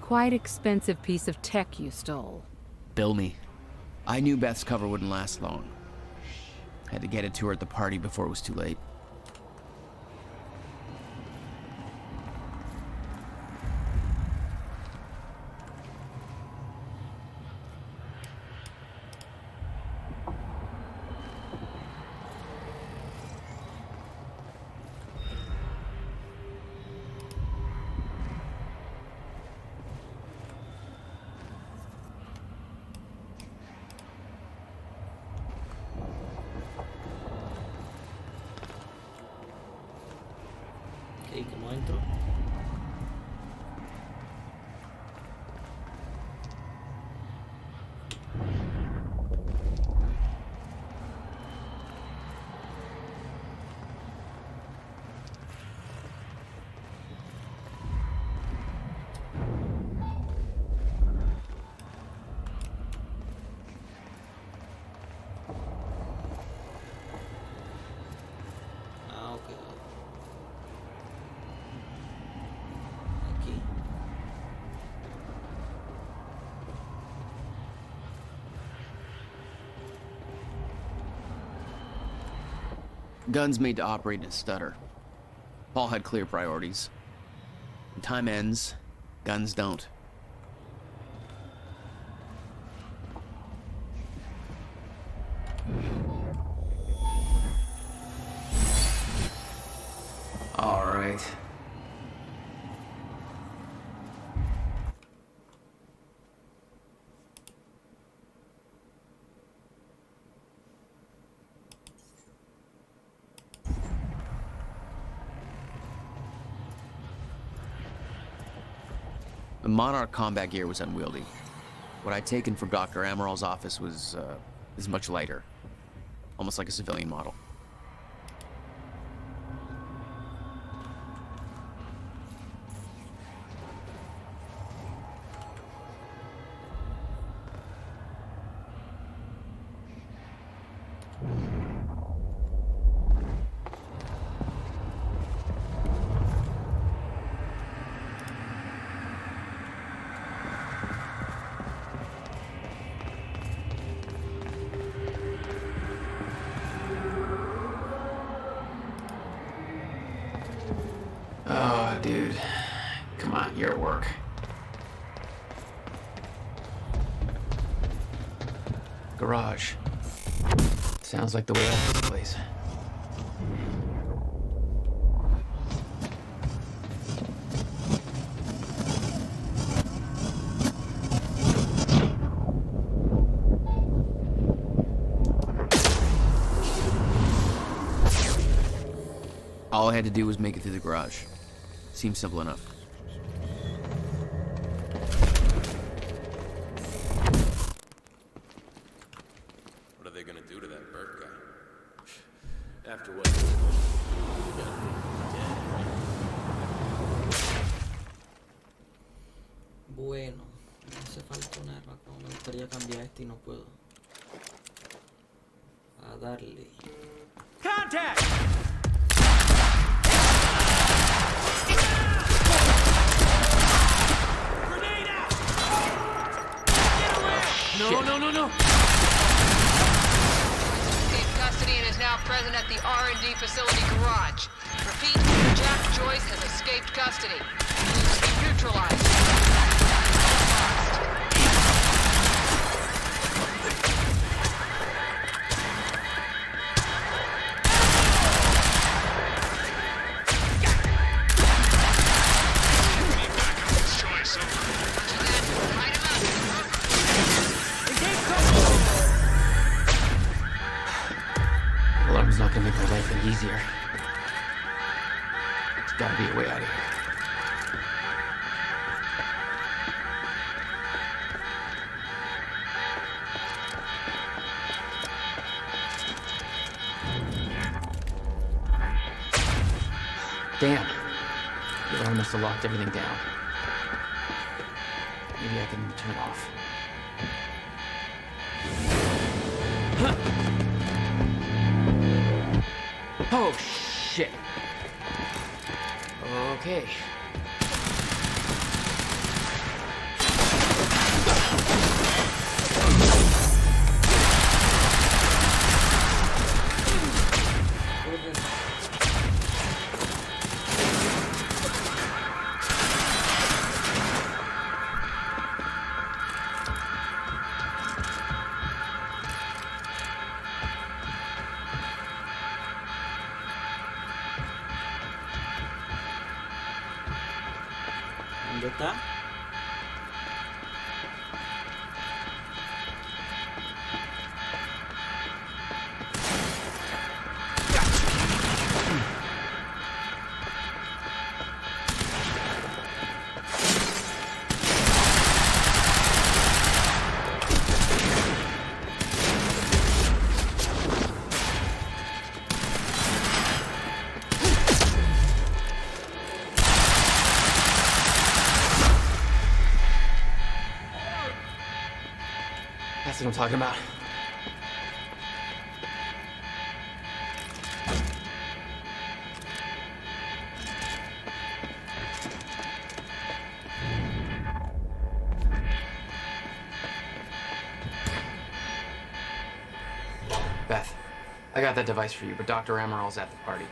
Quite expensive piece of tech you stole. Bill me. I knew Beth's cover wouldn't last long. Had to get it to her at the party before it was too late. Ok, ¿cómo entro? Ah, ok. Aquí. Guns made to operate in a stutter. Paul had clear priorities. When time ends, guns don't. All right. The Monarch combat gear was unwieldy. What I'd taken from Dr. Amaral's office was much lighter. Almost like a civilian model. Oh, dude. Come on, you're at work. Garage. Sounds like the way out of this place. All I had to do was make it through the garage. Seems simple enough. What are they gonna do to that Burt guy? After what? Bueno, me hace falta un arma, como me gustaría cambiar este y no puedo. A darle. Contact! Grenade out! No, no, no, no! Escaped custody and is now present at the R&D facility garage. Repeat, Jack Joyce has escaped custody. He needs to be neutralized. Alarm's not gonna make my life any easier. There's gotta be a way out of here. Damn. The alarm must have locked everything down. Maybe I can turn it off. Oh, shit. Okay. ¿Dónde está? That's what I'm talking about. Beth, I got that device for you, but Dr. Amaril's at the party.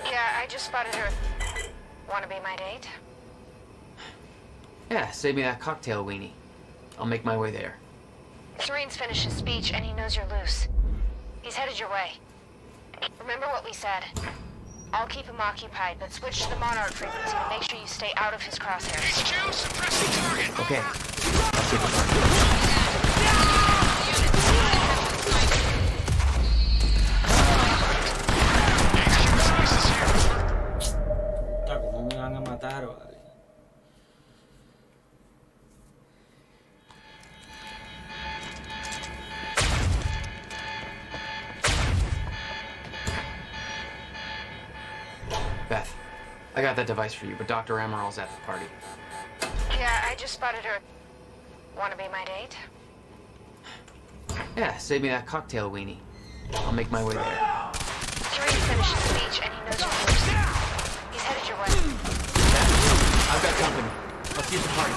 Yeah, I just spotted her. Wanna be my date? Yeah, save me that cocktail weenie. I'll make my way there. Serene's finished his speech and he knows you're loose. He's headed your way. Remember what we said. I'll keep him occupied, but switch to the Monarch frequency to make sure you stay out of his crosshairs. HQ, suppressing target. Okay. I'll see the Puta, ¿cómo me van a matar, vale? Beth, I got that device for you, but Dr. Amaril's at the party. Yeah, I just spotted her. Wanna be my date? Yeah, save me that cocktail weenie. I'll make my way there. Serene's finished his speech and he knows you're loose. He's headed your way. I've got company. Let's use the party.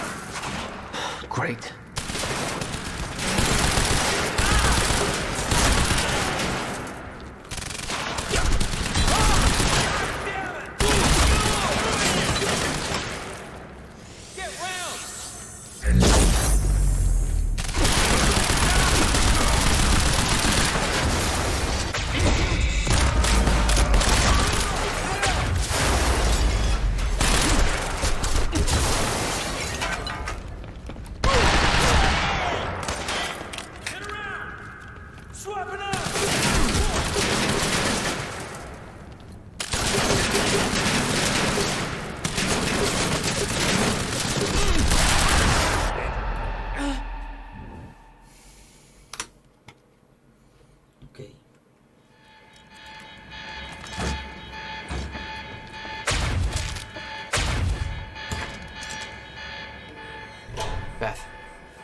Great.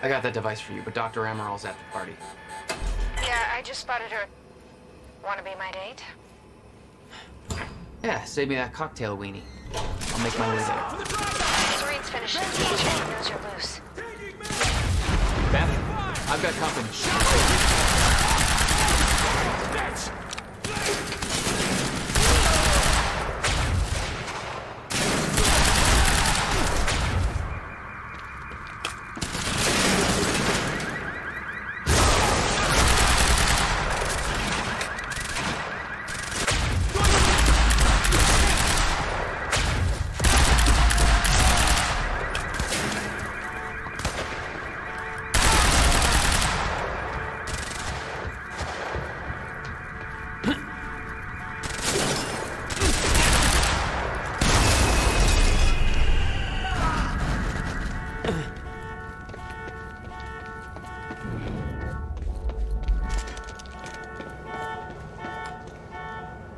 I got that device for you, but Dr. Emerald's at the party. Yeah, I just spotted her. Wanna be my date? Yeah, save me that cocktail weenie. I'll make my way there. Serene's finished his speech and he knows you're loose. Beth, I've got company.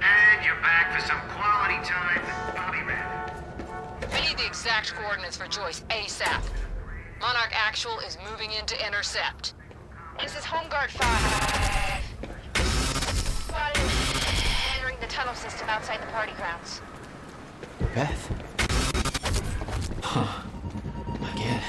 And you're back for some quality time with Bobby Red. We need the exact coordinates for Joyce ASAP. Monarch Actual is moving in to intercept. This is Home Guard 5. Spotted entering the tunnel system outside the party grounds. Beth? Huh. Again.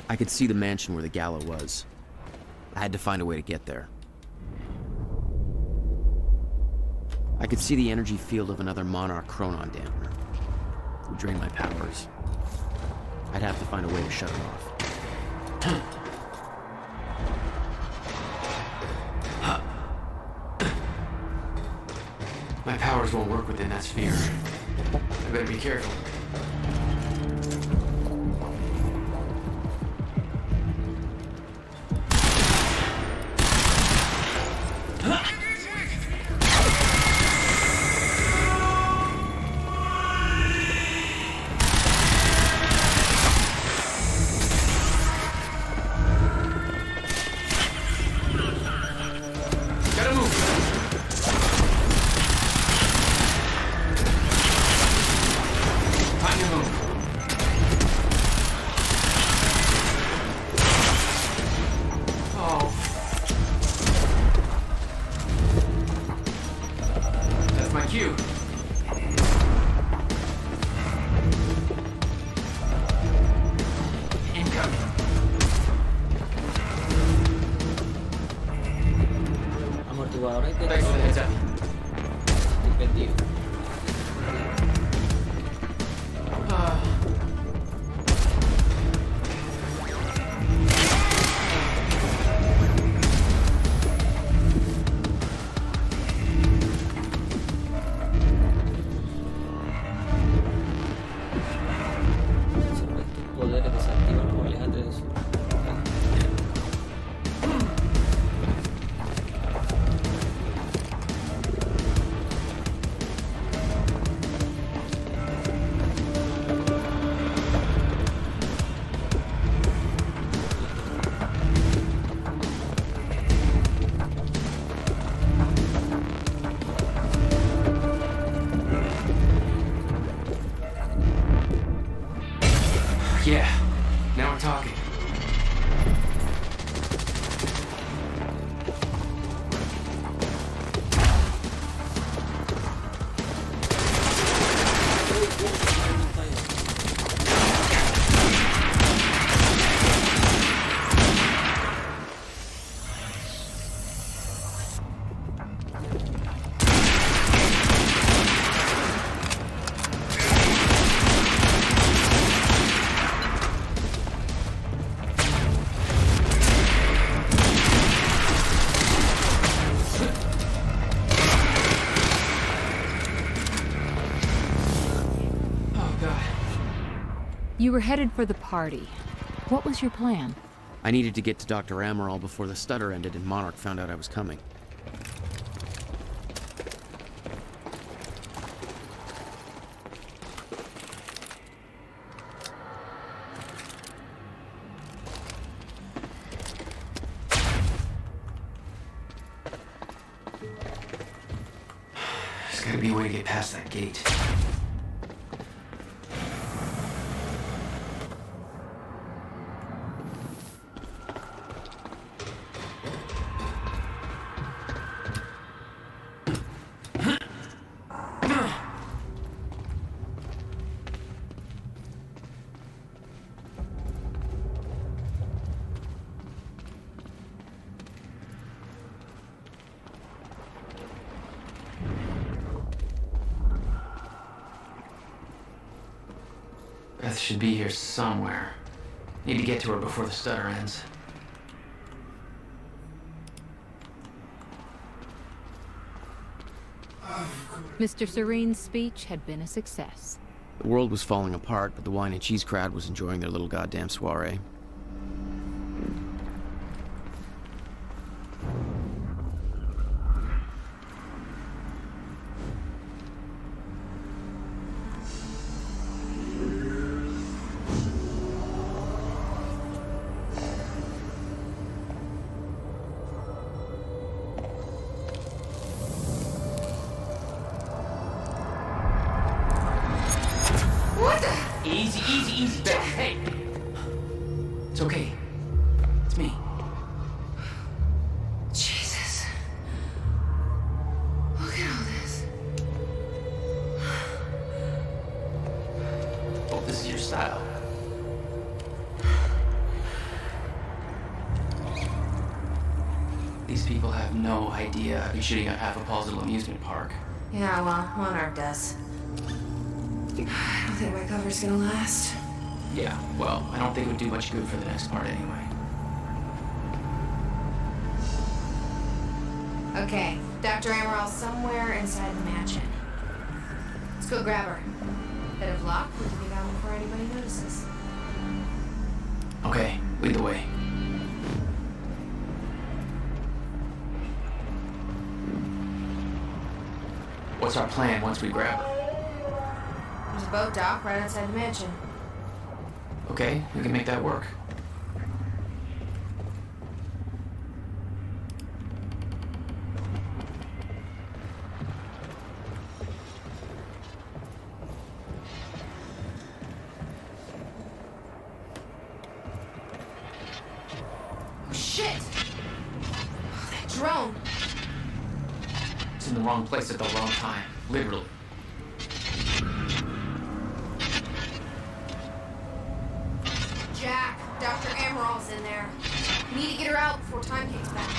I could see the mansion where the gala was. I had to find a way to get there. I could see the energy field of another Monarch Chronon dampener. It would drain my powers. I'd have to find a way to shut it off. My powers won't work within that sphere. I better be careful. You were headed for the party. What was your plan? I needed to get to Dr. Amaral before the stutter ended and Monarch found out I was coming. There's gotta be a way to get past that gate. Beth should be here somewhere. Need to get to her before the stutter ends. Mr. Serene's speech had been a success. The world was falling apart, but the wine and cheese crowd was enjoying their little goddamn soiree. Easy, Beth. Hey! It's okay. It's me. Jesus. Look at all this. Oh, this is your style. These people have no idea I've been shooting at half a Paul's little amusement park. Yeah, well, Monarch does. I don't think my cover's gonna last. Yeah, well, I don't think it would do much good for the next part anyway. Okay, Dr. Amaral's somewhere inside the mansion. Let's go grab her. Bit of luck, we can be gone before anybody notices. Okay, lead the way. What's our plan once we grab her? There's a boat dock right outside the mansion. Okay, we can make that work. Oh, shit! Oh, that drone! It's in the wrong place at the wrong time. Literally. Jack, Dr. Amaral's in there. We need to get her out before time kicks back.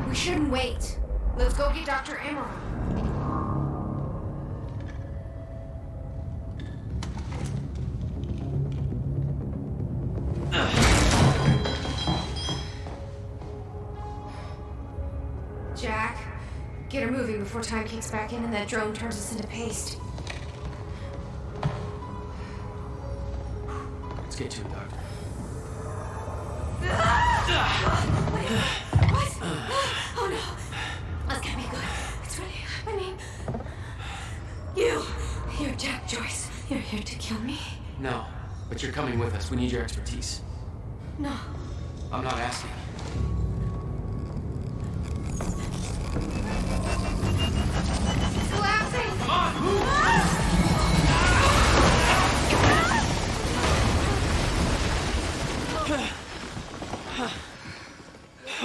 We shouldn't wait. Let's go get Dr. Amaral. Jack, get her moving before time kicks back in and that drone turns us into paste. Let's get to it, Doctor. What? Oh no. That's gonna be good. It's really, I mean, you're Jack Joyce. You're here to kill me? No, but you're coming with us. We need your expertise. No. I'm not asking. It's collapsing! Come on, move!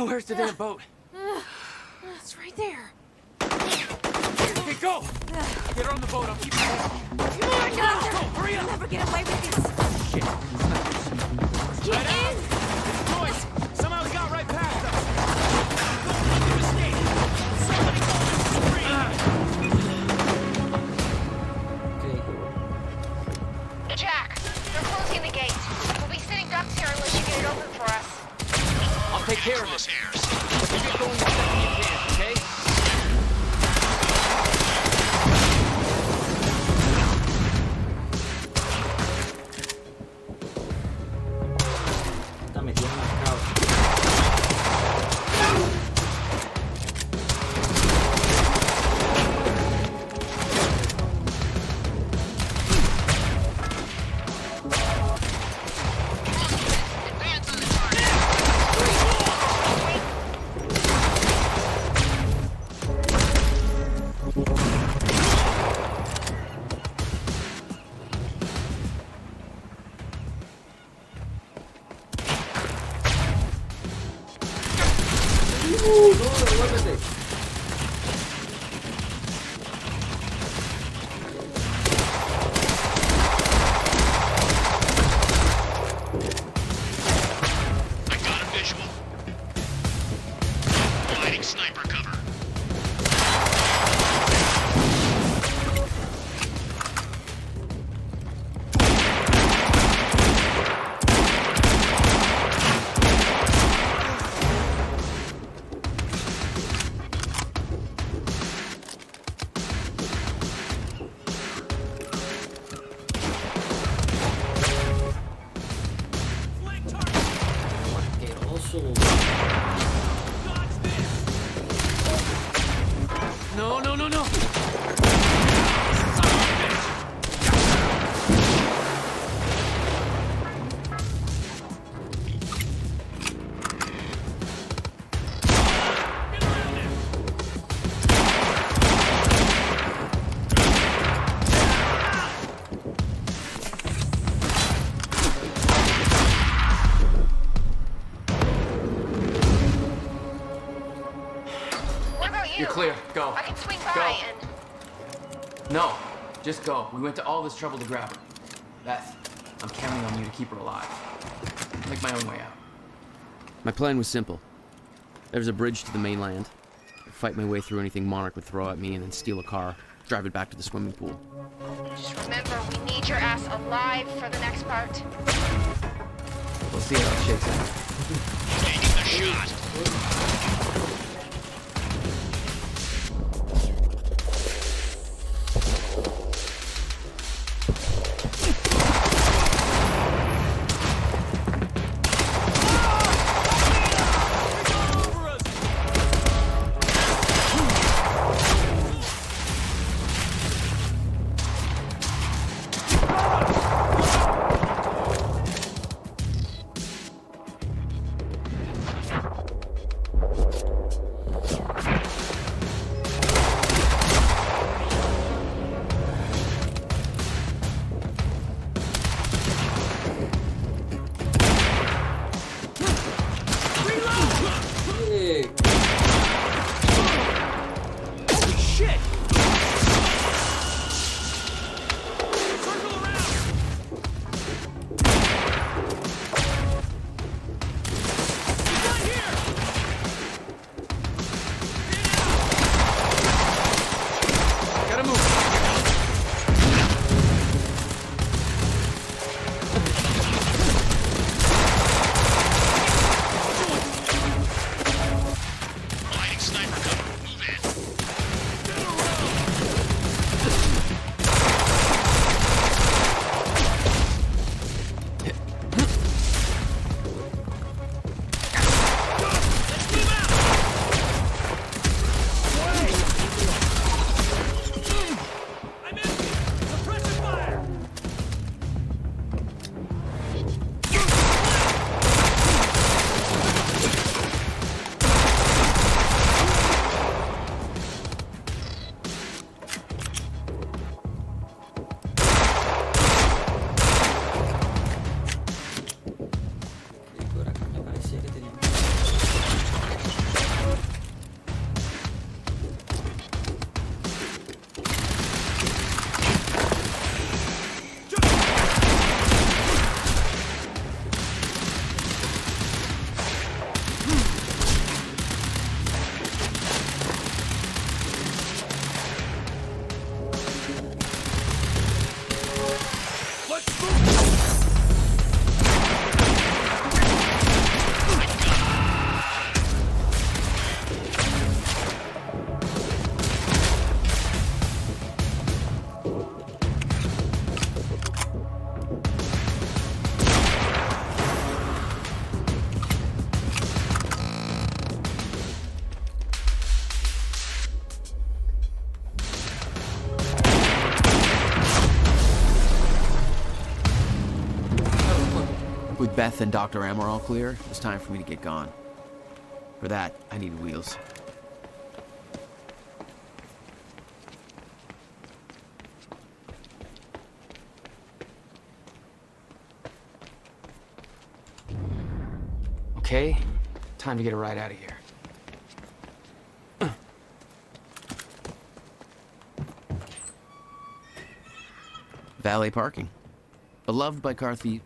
Where's the damn boat? It's right there. Hey, go! Get her on the boat. I'll keep you busy. Come on, Doctor! Go, hurry up! You'll never get away with this. Shit. Get in! Joyce! Somehow he got right past us! Don't make a mistake! Somebody Jack, they're closing the gate. We'll be sitting ducks here unless you get it open for us. take care of this. You get going as fast as you can, okay? Está metido en el caos. No, no, no, no! You're clear. Go. I can swing Go. by and... No, just go. We went to all this trouble to grab her. Beth, I'm counting on you to keep her alive. I'll make my own way out. My plan was simple. There was a bridge to the mainland. I'd fight my way through anything Monarch would throw at me and then steal a car, drive it back to the swimming pool. Just remember, we need your ass alive for the next part. We'll see how it shakes out. Taking the shot. With Beth and Dr. Amaral clear, it's time for me to get gone. For that, I need wheels. Okay, time to get a ride out of here. Valet parking. Beloved by car thief.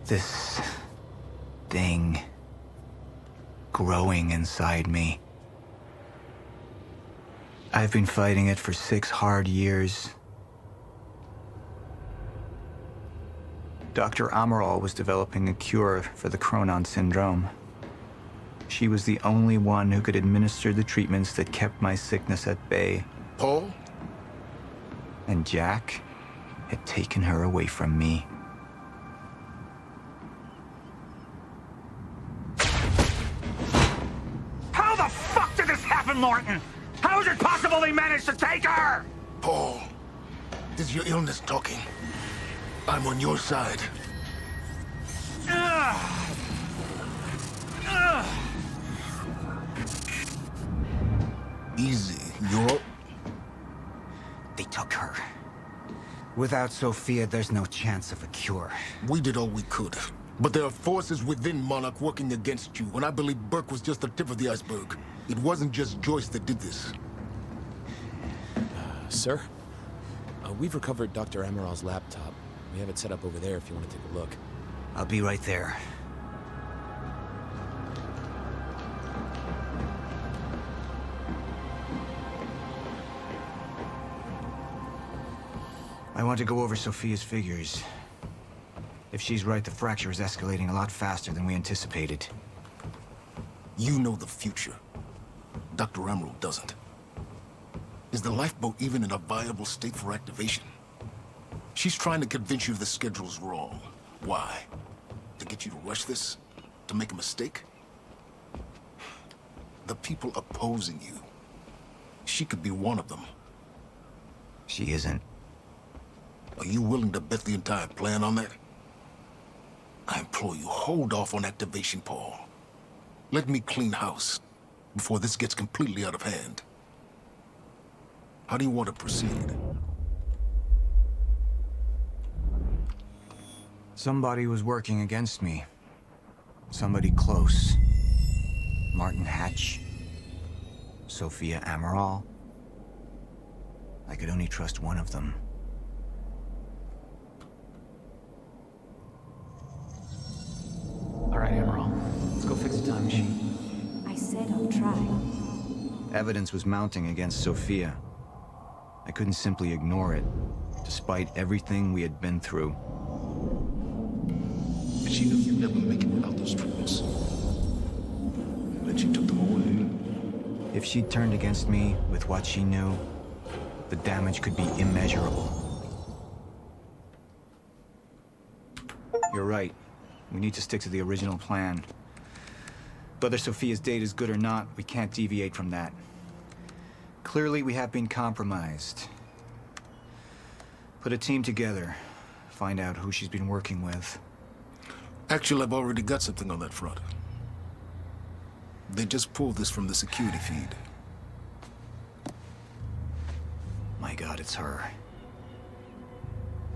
This thing growing inside me. I've been fighting it for 6 hard years. Dr. Amaral was developing a cure for the Cronon syndrome. She was the only one who could administer the treatments that kept my sickness at bay. Paul? And Jack had taken her away from me. How the fuck did this happen, Morton? How is it possible they managed to take her? Paul, is your illness talking? I'm on your side. Easy, you're... They took her. Without Sophia, there's no chance of a cure. We did all we could. But there are forces within Monarch working against you, and I believe Burke was just the tip of the iceberg. It wasn't just Joyce that did this. Sir? We've recovered Dr. Amaral's laptop. We have it set up over there if you want to take a look. I'll be right there. I want to go over Sophia's figures. If she's right, the fracture is escalating a lot faster than we anticipated. You know the future. Dr. Amaral doesn't. Is the lifeboat even in a viable state for activation? She's trying to convince you the schedule's wrong. Why? To get you to rush this? To make a mistake? The people opposing you. She could be one of them. She isn't. Are you willing to bet the entire plan on that? I implore you, hold off on activation, Paul. Let me clean house before this gets completely out of hand. How do you want to proceed? Somebody was working against me. Somebody close. Martin Hatch. Sophia Amaral. I could only trust one of them. All right, Amaral. Let's go fix the time machine. I said I'll try. Evidence was mounting against Sophia. I couldn't simply ignore it, despite everything we had been through. And she knew you'd never make it without those treatments. And then she took them away. If she'd turned against me with what she knew, the damage could be immeasurable. You're right. We need to stick to the original plan. Whether Sophia's date is good or not, we can't deviate from that. Clearly, we have been compromised. Put a team together. Find out who she's been working with. Actually, I've already got something on that front. They just pulled this from the security feed. My God, it's her.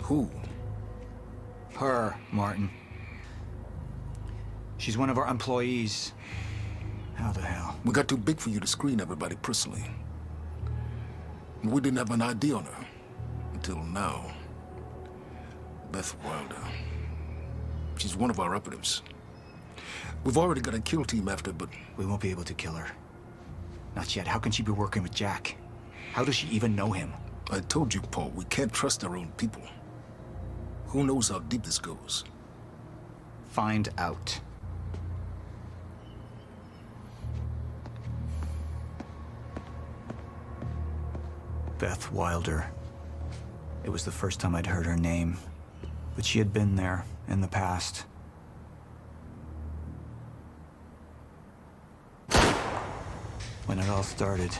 Who? Her, Martin. She's one of our employees. How the hell? We got too big for you to screen everybody personally. We didn't have an ID on her. Until now. Beth Wilder. She's one of our operatives. We've already got a kill team after, but... We won't be able to kill her. Not yet. How can she be working with Jack? How does she even know him? I told you, Paul, we can't trust our own people. Who knows how deep this goes? Find out. Beth Wilder. It was the first time I'd heard her name, but she had been there in the past. When it all started.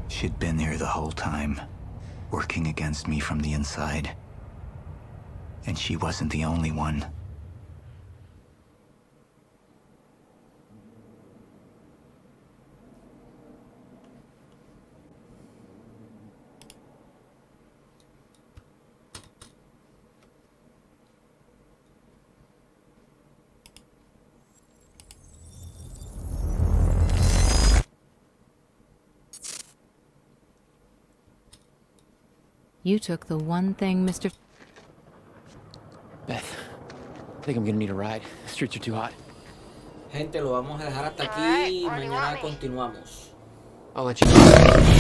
She'd been here the whole time, working against me from the inside. And she wasn't the only one. You took the one thing Mr. Beth, I think I'm gonna need a ride. The streets are too hot. Gente, lo vamos a dejar hasta aquí y mañana continuamos. I'll let you know.